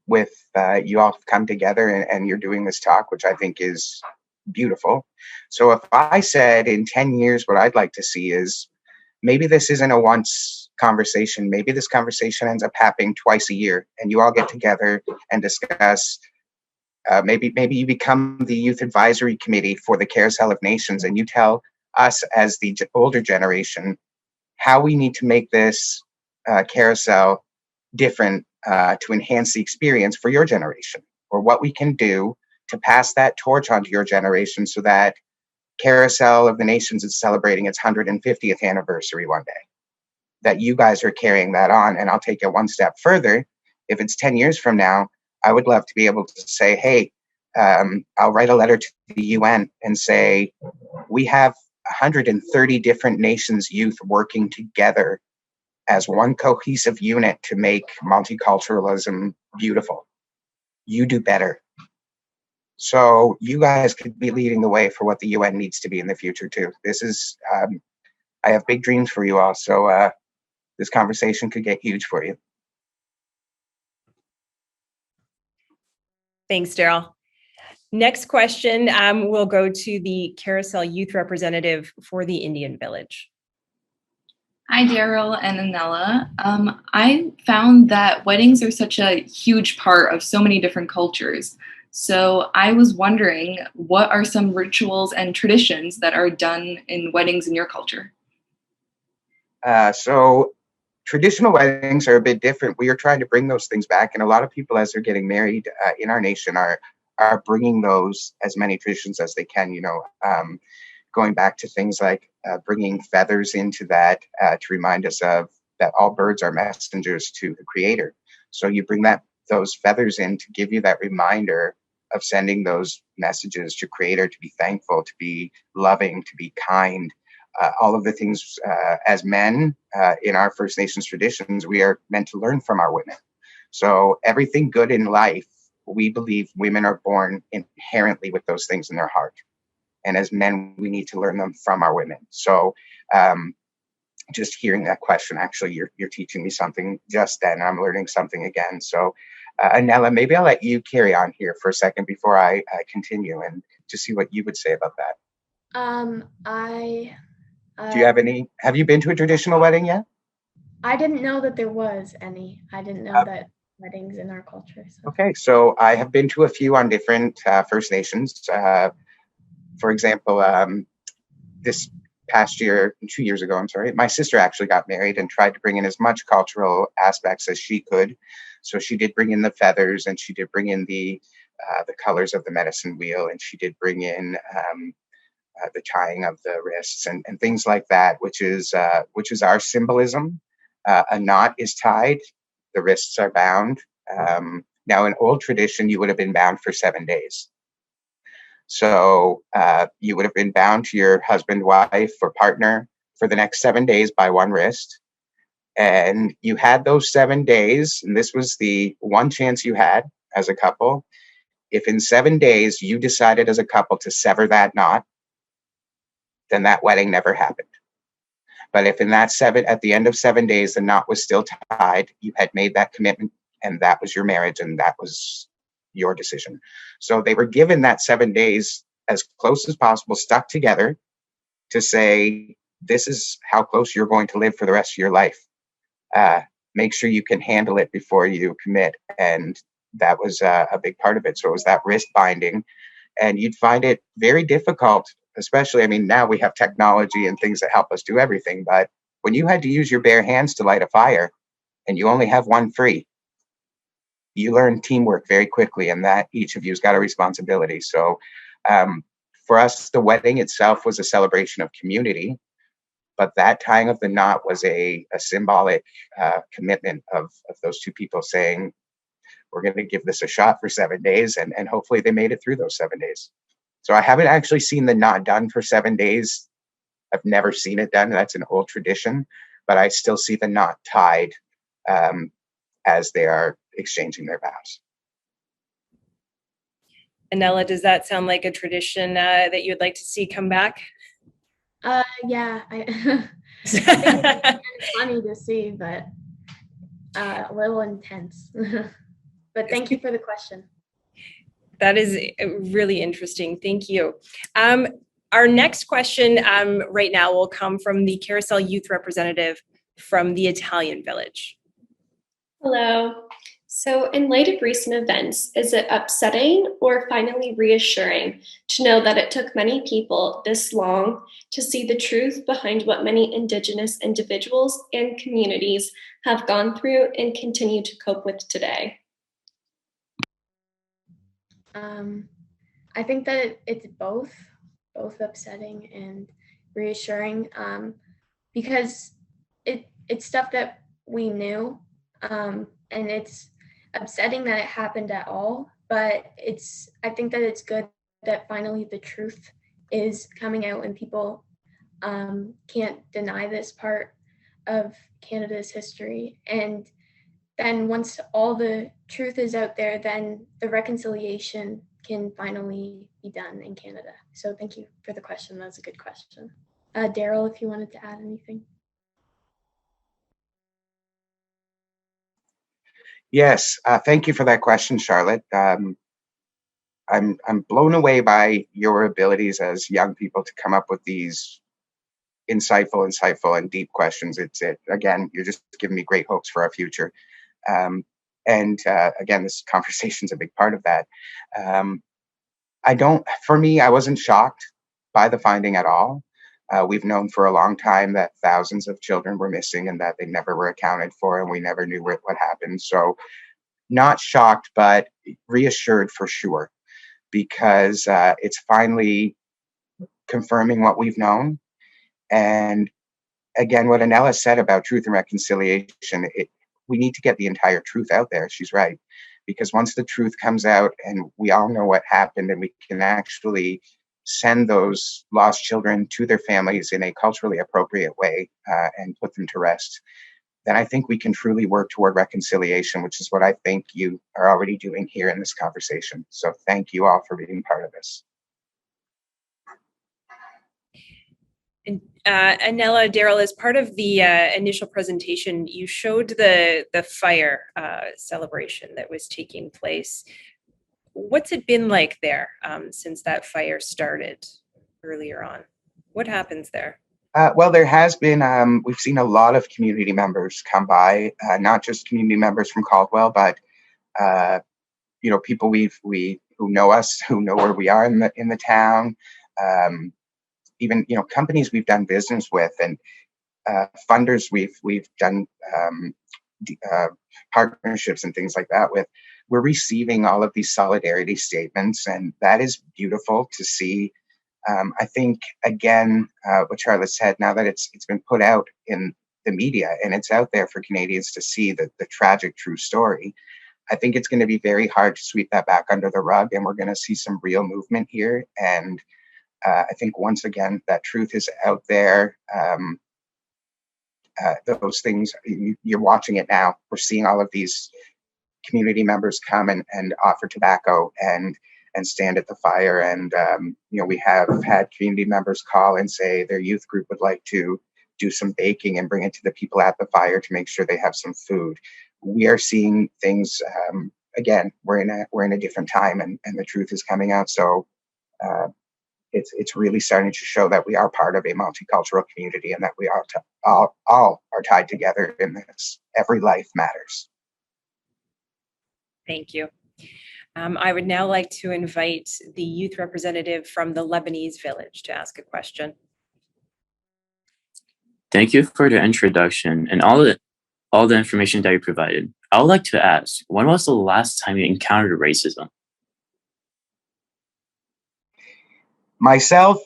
you all come together and you're doing this talk, which I think is beautiful. So if I said in 10 years, what I'd like to see is maybe this isn't a once conversation. Maybe this conversation ends up happening twice a year and you all get together and discuss. Maybe you become the youth advisory committee for the Carousel of Nations and you tell us as the older generation how we need to make this carousel different to enhance the experience for your generation, or what we can do to pass that torch on to your generation so that Carousel of the Nations is celebrating its 150th anniversary one day, that you guys are carrying that on. And I'll take it one step further. If it's 10 years from now, I would love to be able to say, hey, I'll write a letter to the UN and say, we have 130 different nations youth working together as one cohesive unit to make multiculturalism beautiful. You do better. So you guys could be leading the way for what the UN needs to be in the future too. This is, I have big dreams for you all. So this conversation could get huge for you. Thanks, Daryl. Next question will go to the Carousel Youth Representative for the Indian Village. Hi, Daryl and Anella. I found that weddings are such a huge part of so many different cultures. So I was wondering, what are some rituals and traditions that are done in weddings in your culture? So traditional weddings are a bit different. We are trying to bring those things back. And a lot of people, as they're getting married in our nation, are bringing those as many traditions as they can, going back to things like bringing feathers into that to remind us of that all birds are messengers to the Creator. So you bring those feathers in to give you that reminder of sending those messages to Creator, to be thankful, to be loving, to be kind. All of the things as men in our First Nations traditions, we are meant to learn from our women. So everything good in life, we believe women are born inherently with those things in their heart. And as men, we need to learn them from our women. So just hearing that question, actually, you're teaching me something just then. I'm learning something again. So Anella, maybe I'll let you carry on here for a second before I continue and to see what you would say about that. Do you have any, have you been to a traditional wedding yet? I didn't know that there was any. I didn't know that weddings in our culture. So. Okay, so I have been to a few on different First Nations. For example, this past year, 2 years ago, my sister actually got married and tried to bring in as much cultural aspects as she could. So she did bring in the feathers, and she did bring in the colors of the medicine wheel, and she did bring in the tying of the wrists and things like that, which is our symbolism. A knot is tied, the wrists are bound. Now, in old tradition, you would have been bound for 7 days. So you would have been bound to your husband, wife, or partner for the next 7 days by one wrist. And you had those 7 days, and this was the one chance you had as a couple. If in 7 days you decided as a couple to sever that knot, then that wedding never happened. But if at the end of 7 days, the knot was still tied, you had made that commitment, and that was your marriage, and that was your decision. So they were given that 7 days as close as possible, stuck together, to say, this is how close you're going to live for the rest of your life. Make sure you can handle it before you commit. And that was a big part of it. So it was that wrist binding. And you'd find it very difficult, especially, I mean, now we have technology and things that help us do everything. But when you had to use your bare hands to light a fire and you only have one free, you learn teamwork very quickly, and that each of you's got a responsibility. So for us, the wedding itself was a celebration of community, but that tying of the knot was a symbolic commitment of those two people saying, we're going to give this a shot for 7 days, and hopefully they made it through those 7 days. So I haven't actually seen the knot done for 7 days. I've never seen it done. That's an old tradition, but I still see the knot tied as they are exchanging their vows. Anela, does that sound like a tradition that you'd like to see come back? Yeah, I think it's kind of funny to see, but a little intense. But thank you for the question. That is really interesting. Thank you. Our next question right now will come from the Carousel youth representative from the Italian village. Hello. So in light of recent events, is it upsetting or finally reassuring to know that it took many people this long to see the truth behind what many Indigenous individuals and communities have gone through and continue to cope with today? I think that it's both upsetting and reassuring, because it's stuff that we knew, and it's upsetting that it happened at all, but I think that it's good that finally the truth is coming out and people can't deny this part of Canada's history. And then once all the truth is out there, then the reconciliation can finally be done in Canada. So thank you for the question. That's a good question. Daryl, if you wanted to add anything. Yes, thank you for that question, Charlotte. I'm blown away by your abilities as young people to come up with these insightful and deep questions. Again, you're just giving me great hopes for our future. Again, this conversation's a big part of that. For me, I wasn't shocked by the finding at all. We've known for a long time that thousands of children were missing and that they never were accounted for, and we never knew what happened. So not shocked, but reassured for sure, because it's finally confirming what we've known. And again, what Anela said about truth and reconciliation, we need to get the entire truth out there. She's right. Because once the truth comes out and we all know what happened, and we can actually send those lost children to their families in a culturally appropriate way and put them to rest, then I think we can truly work toward reconciliation, which is what I think you are already doing here in this conversation. So thank you all for being part of this. Anela, Daryl, as part of the initial presentation, you showed the fire celebration that was taking place. What's it been like there since that fire started earlier on? What happens there? Well, there has been, we've seen a lot of community members come by, not just community members from Caldwell, but people who know us, who know where we are in the town, even companies we've done business with, and funders we've done partnerships and things like that with. We're receiving all of these solidarity statements, and that is beautiful to see. I think, again, what Charlotte said, now that it's been put out in the media and it's out there for Canadians to see the tragic true story, I think it's going to be very hard to sweep that back under the rug, and we're going to see some real movement here. And I think once again, that truth is out there. Those things, you're watching it now. We're seeing all of these community members come and offer tobacco and stand at the fire. And, we have had community members call and say their youth group would like to do some baking and bring it to the people at the fire to make sure they have some food. We are seeing things, again, we're in a different time, and the truth is coming out. So it's really starting to show that we are part of a multicultural community, and that we all are tied together in this. Every life matters. Thank you. I would now like to invite the youth representative from the Lebanese village to ask a question. Thank you for the introduction and all the information that you provided. I would like to ask, when was the last time you encountered racism? Myself,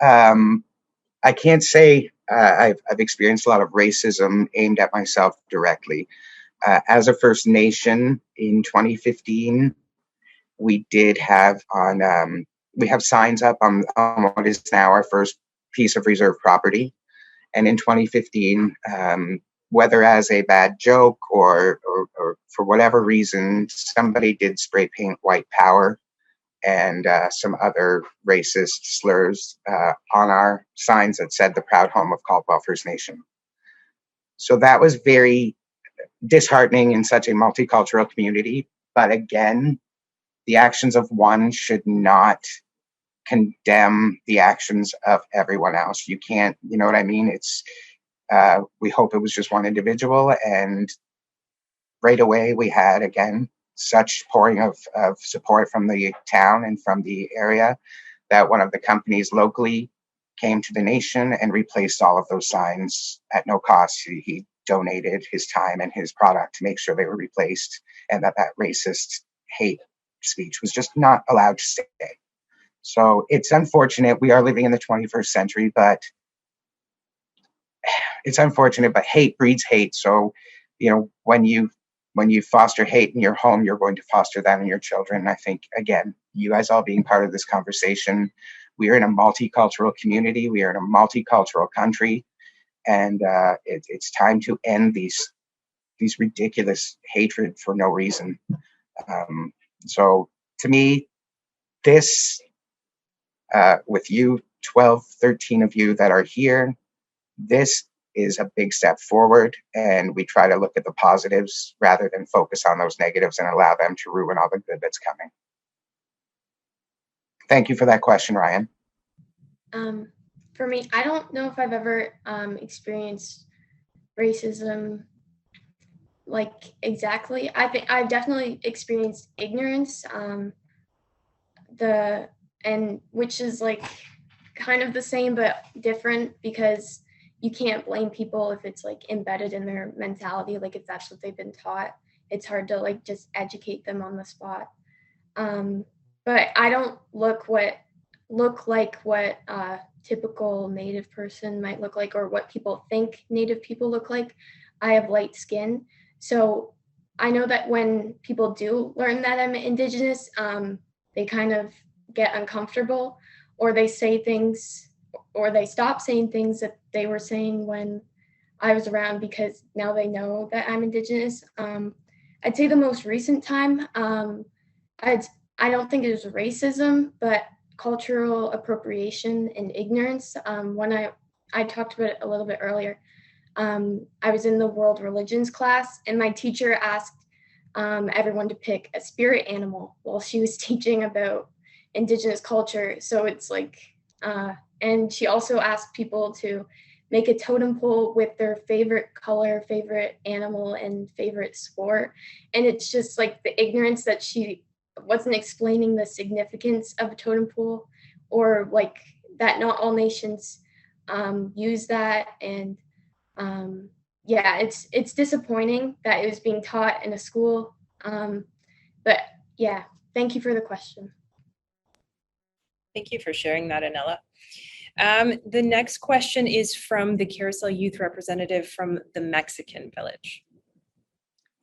I can't say I've experienced a lot of racism aimed at myself directly. As a First Nation in 2015, we did have we have signs up on what is now our first piece of reserve property. And in 2015, whether as a bad joke or for whatever reason, somebody did spray paint white power and some other racist slurs on our signs that said the proud home of Caldwell First Nation. So that was very disheartening in such a multicultural community. But again, the actions of one should not condemn the actions of everyone else. You can't, you know what I mean? It's, we hope it was just one individual. And right away we had, again, such pouring of support from the town and from the area that one of the companies locally came to the nation and replaced all of those signs at no cost. He donated his time and his product to make sure they were replaced, and that racist hate speech was just not allowed to stay. So it's unfortunate. We are living in the 21st century, but it's unfortunate, but hate breeds hate. So, you know, when you foster hate in your home, you're going to foster that in your children. And I think, again, you guys all being part of this conversation, we are in a multicultural community. We are in a multicultural country. And it's time to end these ridiculous hatred for no reason. So to me, this, with you, 12, 13 of you that are here, this is a big step forward, and we try to look at the positives rather than focus on those negatives and allow them to ruin all the good that's coming. Thank you for that question, Ryan. For me, I don't know if I've ever experienced racism like exactly. I think I've definitely experienced ignorance, which is like kind of the same but different, because you can't blame people if it's like embedded in their mentality, like if that's what they've been taught. It's hard to like just educate them on the spot. But I don't look like what a typical Native person might look like, or what people think Native people look like. I have light skin. So I know that when people do learn that I'm Indigenous, they kind of get uncomfortable, or they say things, or they stop saying things that they were saying when I was around, because now they know that I'm Indigenous. I'd say the most recent time, I don't think it was racism, but cultural appropriation and ignorance. When I talked about it a little bit earlier, I was in the world religions class, and my teacher asked everyone to pick a spirit animal while she was teaching about Indigenous culture. So it's like, and she also asked people to make a totem pole with their favorite color, favorite animal, and favorite sport. And it's just like the ignorance that she wasn't explaining the significance of a totem pole, or like that not all nations use that. And yeah, it's disappointing that it was being taught in a school. But yeah, thank you for the question. Thank you for sharing that, Anela. The next question is from the Carousel Youth representative from the Mexican village.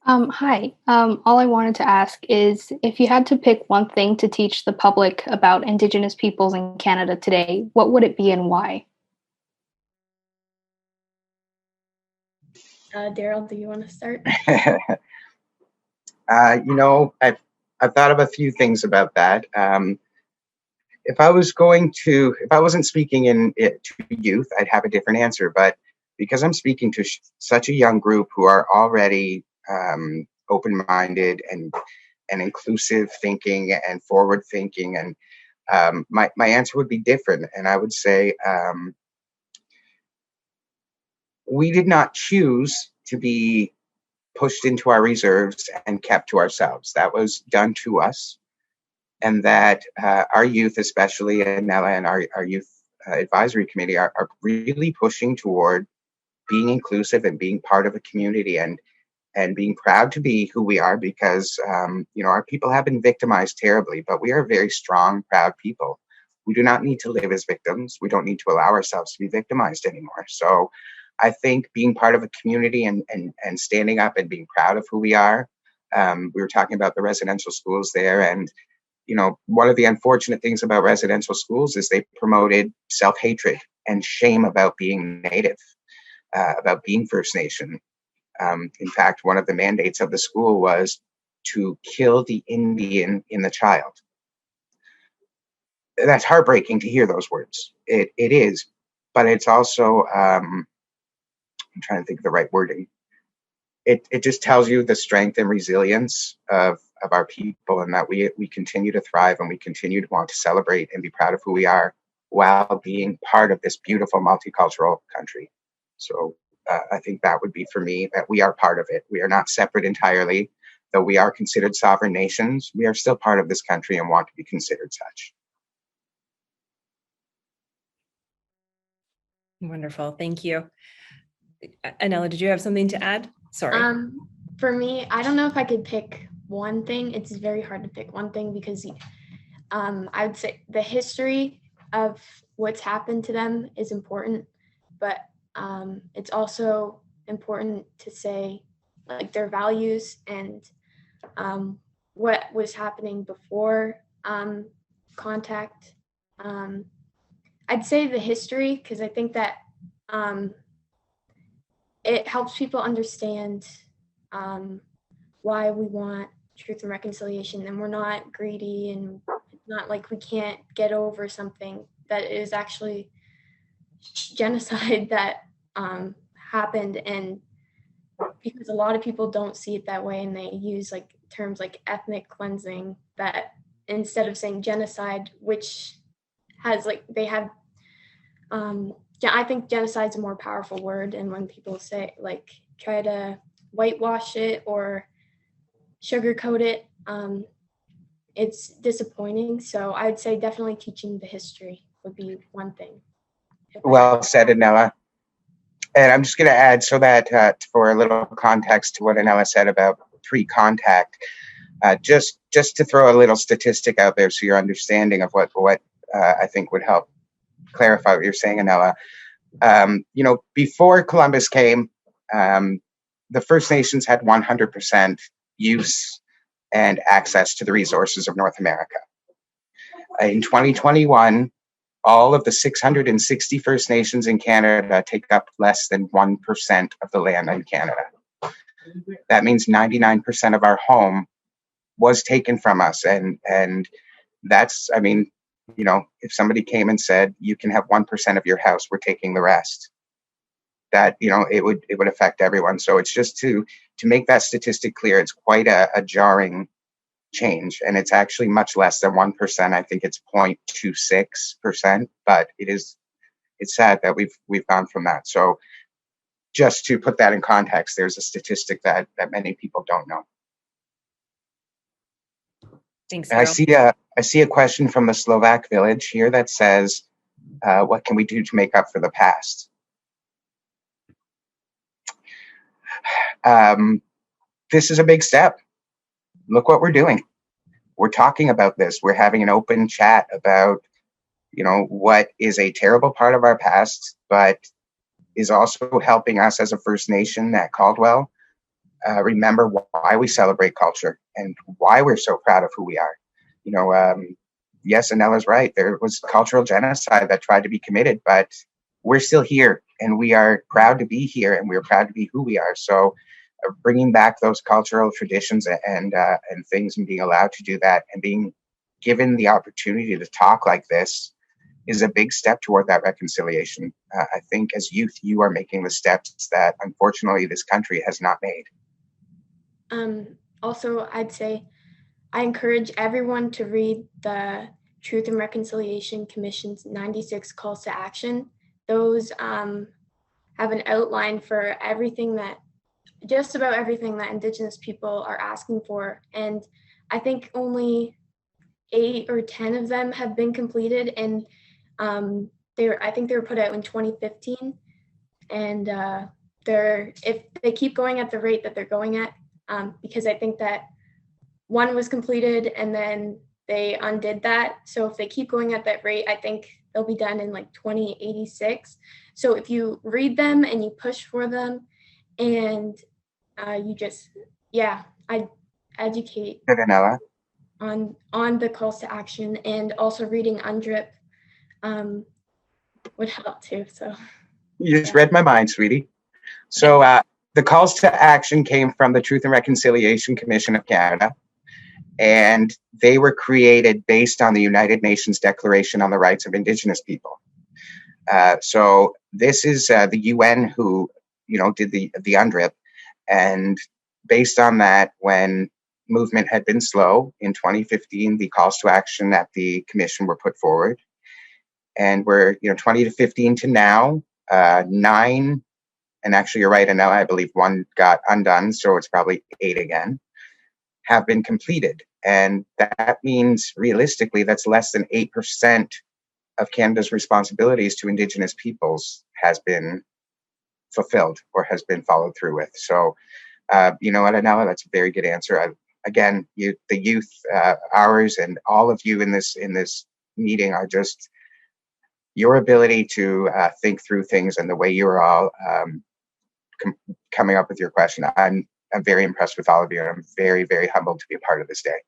Hi. All I wanted to ask is, if you had to pick one thing to teach the public about Indigenous peoples in Canada today, what would it be and why? Daryl, do you want to start? You know, I've thought of a few things about that. If I wasn't speaking to youth, I'd have a different answer. But because I'm speaking to such a young group who are already open-minded and inclusive thinking and forward thinking, and my answer would be different. And I would say we did not choose to be pushed into our reserves and kept to ourselves. That was done to us. And that our youth, especially Nella and our youth advisory committee, are really pushing toward being inclusive and being part of a community, and being proud to be who we are, because our people have been victimized terribly, but we are very strong, proud people. We do not need to live as victims. We don't need to allow ourselves to be victimized anymore. So I think being part of a community and standing up and being proud of who we are. We were talking about the residential schools there, and one of the unfortunate things about residential schools is they promoted self-hatred and shame about being Native, about being First Nation. In fact, one of the mandates of the school was to kill the Indian in the child. That's heartbreaking to hear those words. It is, but it's also, I'm trying to think of the right wording. It just tells you the strength and resilience of our people, and that we continue to thrive, and we continue to want to celebrate and be proud of who we are while being part of this beautiful multicultural country. So I think that would be for me, that we are part of it. We are not separate entirely. Though we are considered sovereign nations, we are still part of this country and want to be considered such. Wonderful. Thank you. Anela, did you have something to add? Sorry. For me, I don't know if I could pick one thing. It's very hard to pick one thing because I would say the history of what's happened to them is important, but it's also important to say like their values and what was happening before contact. I'd say the history, because I think that it helps people understand why we want truth and reconciliation, and we're not greedy, and it's not like we can't get over something that is actually genocide that happened. And because a lot of people don't see it that way, and they use like terms like ethnic cleansing, that instead of saying genocide, which has like they have I think genocide is a more powerful word, and when people say like try to whitewash it or sugarcoat it, it's disappointing. So I'd say definitely teaching the history would be one thing. Well said, Anela. And I'm just going to add, so that for a little context to what Anela said about pre-contact, just to throw a little statistic out there so your understanding of what I think would help clarify what you're saying, Anela. Before Columbus came, the First Nations had 100% use and access to the resources of North America. In 2021, all of the 660 First Nations in Canada take up less than 1% of the land in Canada. That means 99% of our home was taken from us. And that's, I mean, if somebody came and said, you can have 1% of your house, we're taking the rest, that, it would affect everyone. So it's just to make that statistic clear, it's quite a jarring change, and it's actually much less than 1%. I think it's 0.26%, but it's sad that we've gone from that. So just to put that in context, there's a statistic that many people don't know. Thanks. I see a question from the Slovak village here that says, what can we do to make up for the past? This is a big step. Look what we're doing. We're talking about this. We're having an open chat about, what is a terrible part of our past, but is also helping us as a First Nation at Caldwell remember why we celebrate culture and why we're so proud of who we are. Yes, Anela's right. There was cultural genocide that tried to be committed, but we're still here, and we are proud to be here, and we're proud to be who we are. So bringing back those cultural traditions and things, and being allowed to do that, and being given the opportunity to talk like this is a big step toward that reconciliation. I think as youth, you are making the steps that unfortunately this country has not made. Also, I'd say I encourage everyone to read the Truth and Reconciliation Commission's 96 calls to action. Those have an outline for just about everything that Indigenous people are asking for. And I think only 8 or 10 of them have been completed. And I think they were put out in 2015. And if they keep going at the rate that they're going at, because I think that one was completed and then they undid that. So if they keep going at that rate, I think they'll be done in like 2086. So if you read them and you push for them and you just, I educate on the calls to action, and also reading UNDRIP would help too. So you just read my mind, sweetie. So the calls to action came from the Truth and Reconciliation Commission of Canada, and they were created based on the United Nations Declaration on the Rights of Indigenous People. So this is the UN who, did the UNDRIP, and based on that, when movement had been slow in 2015, the calls to action at the commission were put forward, and we're 20 to 15 to now, 9. And actually, you're right, Anela, I believe 1 got undone, so it's probably 8 again, have been completed. And that means, realistically, that's less than 8% of Canada's responsibilities to Indigenous peoples has been fulfilled or has been followed through with. So, you know what, Anela, that's a very good answer. Again, the youth, ours, and all of you in this meeting are just your ability to think through things and the way you're all coming up with your question. I'm very impressed with all of you, and I'm very, very humbled to be a part of this day.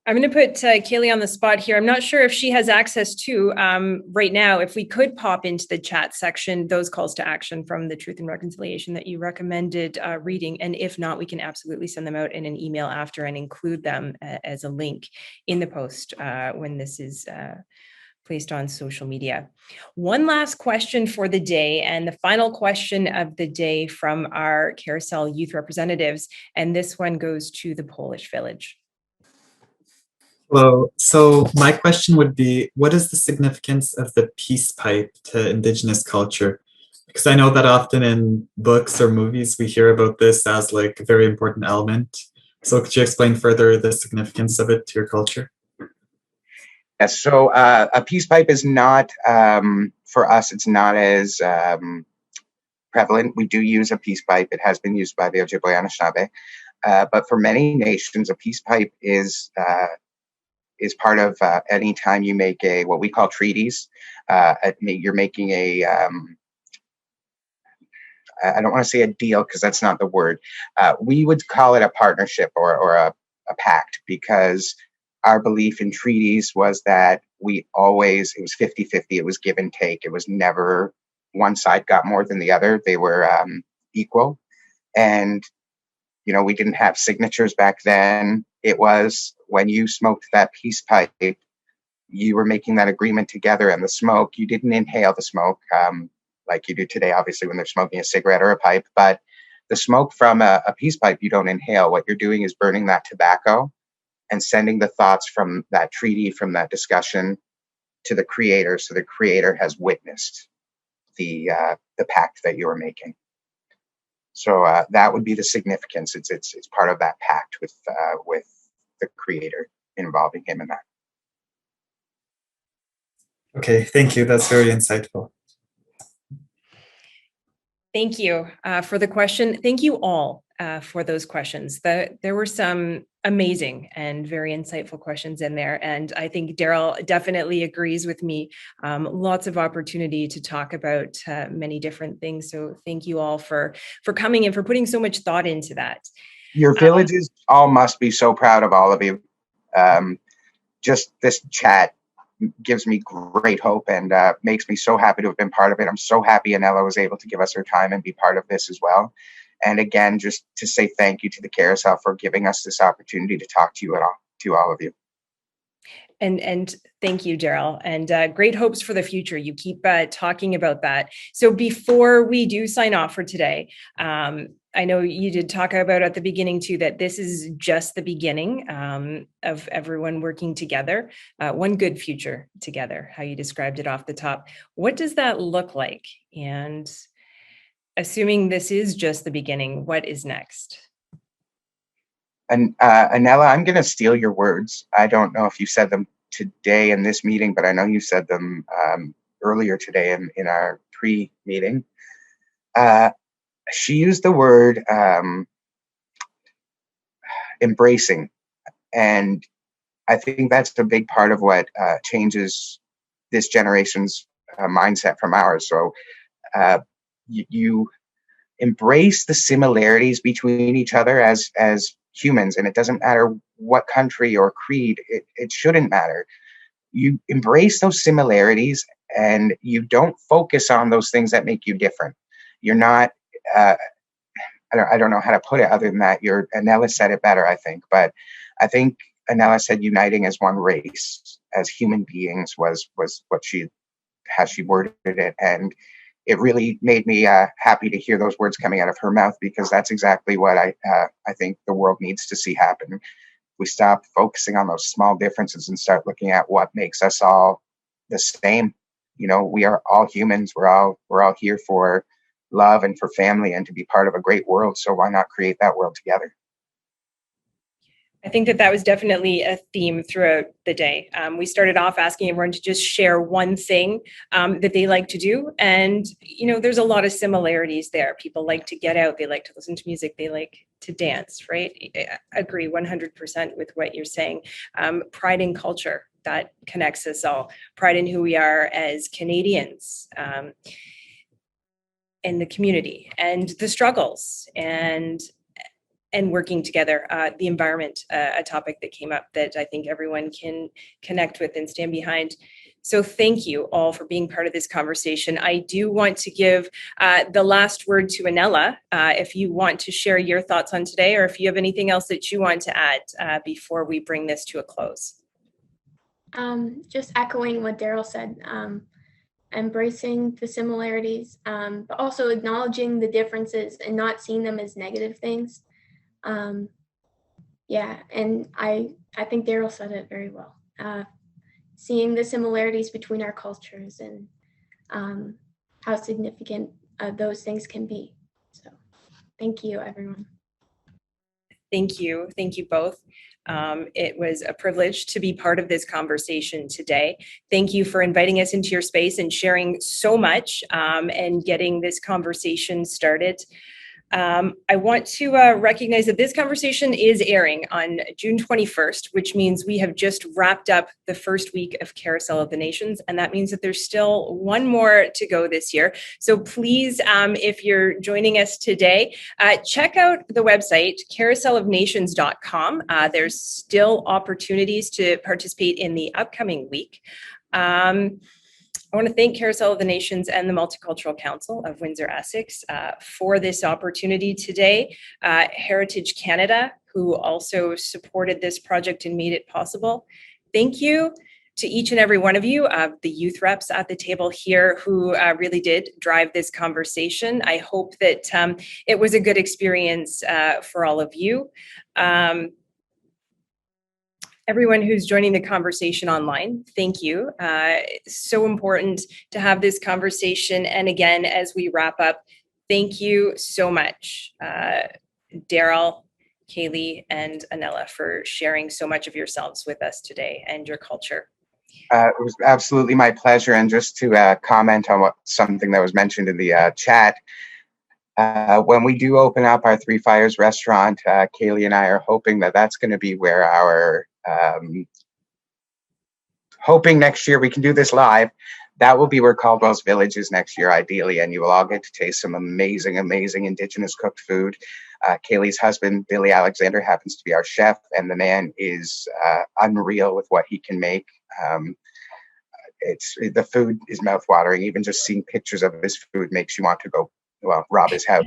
I'm going to put Kaylee on the spot here. I'm not sure if she has access to right now. If we could pop into the chat section, those calls to action from the Truth and Reconciliation that you recommended reading. And if not, we can absolutely send them out in an email after and include them as a link in the post when this is placed on social media. One last question for the day, and the final question of the day from our Carousel youth representatives. And this one goes to the Polish village. Hello. So my question would be, what is the significance of the peace pipe to Indigenous culture? Because I know that often in books or movies, we hear about this as like a very important element. So could you explain further the significance of it to your culture? Yes, so a peace pipe is not, for us, it's not as prevalent. We do use a peace pipe. It has been used by the Ojibwe Anishinaabe. But for many nations, a peace pipe is part of any time you make what we call treaties. You're making I don't want to say a deal because that's not the word. We would call it a partnership or a pact, because our belief in treaties was that it was 50-50. It was give and take. It was never one side got more than the other. They were equal. And, we didn't have signatures back then. It was when you smoked that peace pipe, you were making that agreement together, and the smoke, you didn't inhale the smoke like you do today, obviously, when they're smoking a cigarette or a pipe. But the smoke from a peace pipe, you don't inhale. What you're doing is burning that tobacco and sending the thoughts from that treaty, from that discussion, to the creator. So the creator has witnessed the pact that you are making. So that would be the significance. It's part of that pact with the creator, involving him in that. Okay, thank you. That's very insightful. Thank you for the question. Thank you all for those questions. There were some amazing and very insightful questions in there. And I think Daryl definitely agrees with me. Lots of opportunity to talk about many different things. So thank you all for coming and for putting so much thought into that. Your villages all must be so proud of all of you. Just this chat gives me great hope and makes me so happy to have been part of it. I'm so happy Anela was able to give us her time and be part of this as well. And again, just to say thank you to the Carousel for giving us this opportunity to talk to you all of you. And thank you, Daryl, and great hopes for the future. You keep talking about that. So before we do sign off for today, I know you did talk about at the beginning too that this is just the beginning of everyone working together, one good future together, how you described it off the top. What does that look like? And assuming this is just the beginning, what is next? And Anela, I'm going to steal your words. I don't know if you said them today in this meeting, but I know you said them earlier today in our pre-meeting. She used the word embracing, and I think that's a big part of what changes this generation's mindset from ours. So you embrace the similarities between each other as humans, and it doesn't matter what country or creed. It shouldn't matter. You embrace those similarities, and you don't focus on those things that make you different. You're not. I don't know how to put it other than that. Anela said it better, I think, but I think Anela said uniting as one race, as human beings, was what how she worded it, and it really made me happy to hear those words coming out of her mouth, because that's exactly what I think the world needs to see happen. We stop focusing on those small differences and start looking at what makes us all the same. You know, we are all humans. We're all here for love and for family and to be part of a great world. So why not create that world together? I think that was definitely a theme throughout the day. We started off asking everyone to just share one thing that they like to do. And, you know, there's a lot of similarities there. People like to get out. They like to listen to music. They like to dance, right? I agree 100% with what you're saying. Pride in culture, that connects us all. Pride in who we are as Canadians. And the community and the struggles and working together, the environment, a topic that came up that I think everyone can connect with and stand behind. So thank you all for being part of this conversation. I do want to give the last word to Anela, if you want to share your thoughts on today, or if you have anything else that you want to add before we bring this to a close. Just echoing what Daryl said, embracing the similarities, but also acknowledging the differences and not seeing them as negative things. Yeah, and I think Daryl said it very well. Seeing the similarities between our cultures and how significant those things can be. So thank you, everyone. Thank you both. It was a privilege to be part of this conversation today. Thank you for inviting us into your space and sharing so much and getting this conversation started. I want to recognize that this conversation is airing on June 21st, which means we have just wrapped up the first week of Carousel of the Nations, and that means that there's still one more to go this year. So please, if you're joining us today, check out the website, carouselofnations.com. There's still opportunities to participate in the upcoming week. I want to thank Carousel of the Nations and the Multicultural Council of Windsor-Essex for this opportunity today. Heritage Canada, who also supported this project and made it possible. Thank you to each and every one of you, the youth reps at the table here who really did drive this conversation. I hope that it was a good experience for all of you. Everyone who's joining the conversation online, thank you. It's so important to have this conversation. And again, as we wrap up, thank you so much, Daryl, Kaylee, and Anela, for sharing so much of yourselves with us today and your culture. It was absolutely my pleasure. And just to comment on something that was mentioned in the chat, when we do open up our Three Fires restaurant, Kaylee and I are hoping that that's going to be where our hoping next year we can do this live. That will be where Caldwell's Village is next year, ideally, and you will all get to taste some amazing, amazing Indigenous cooked food. Kaylee's husband, Billy Alexander, happens to be our chef, and the man is unreal with what he can make. The food is mouthwatering. Even just seeing pictures of his food makes you want to go well, Rob is out.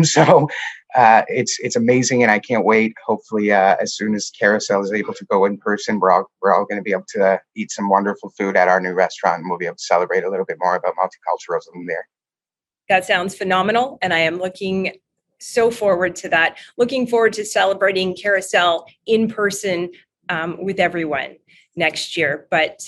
So it's amazing, and I can't wait. Hopefully, as soon as Carousel is able to go in person, we're all going to be able to eat some wonderful food at our new restaurant, and we'll be able to celebrate a little bit more about multiculturalism there. That sounds phenomenal, and I am looking so forward to that. Looking forward to celebrating Carousel in person with everyone next year. But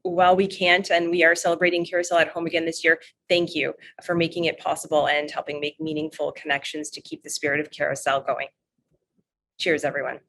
while we can't, and we are celebrating Carousel at home again this year, thank you for making it possible and helping make meaningful connections to keep the spirit of Carousel going. Cheers, everyone.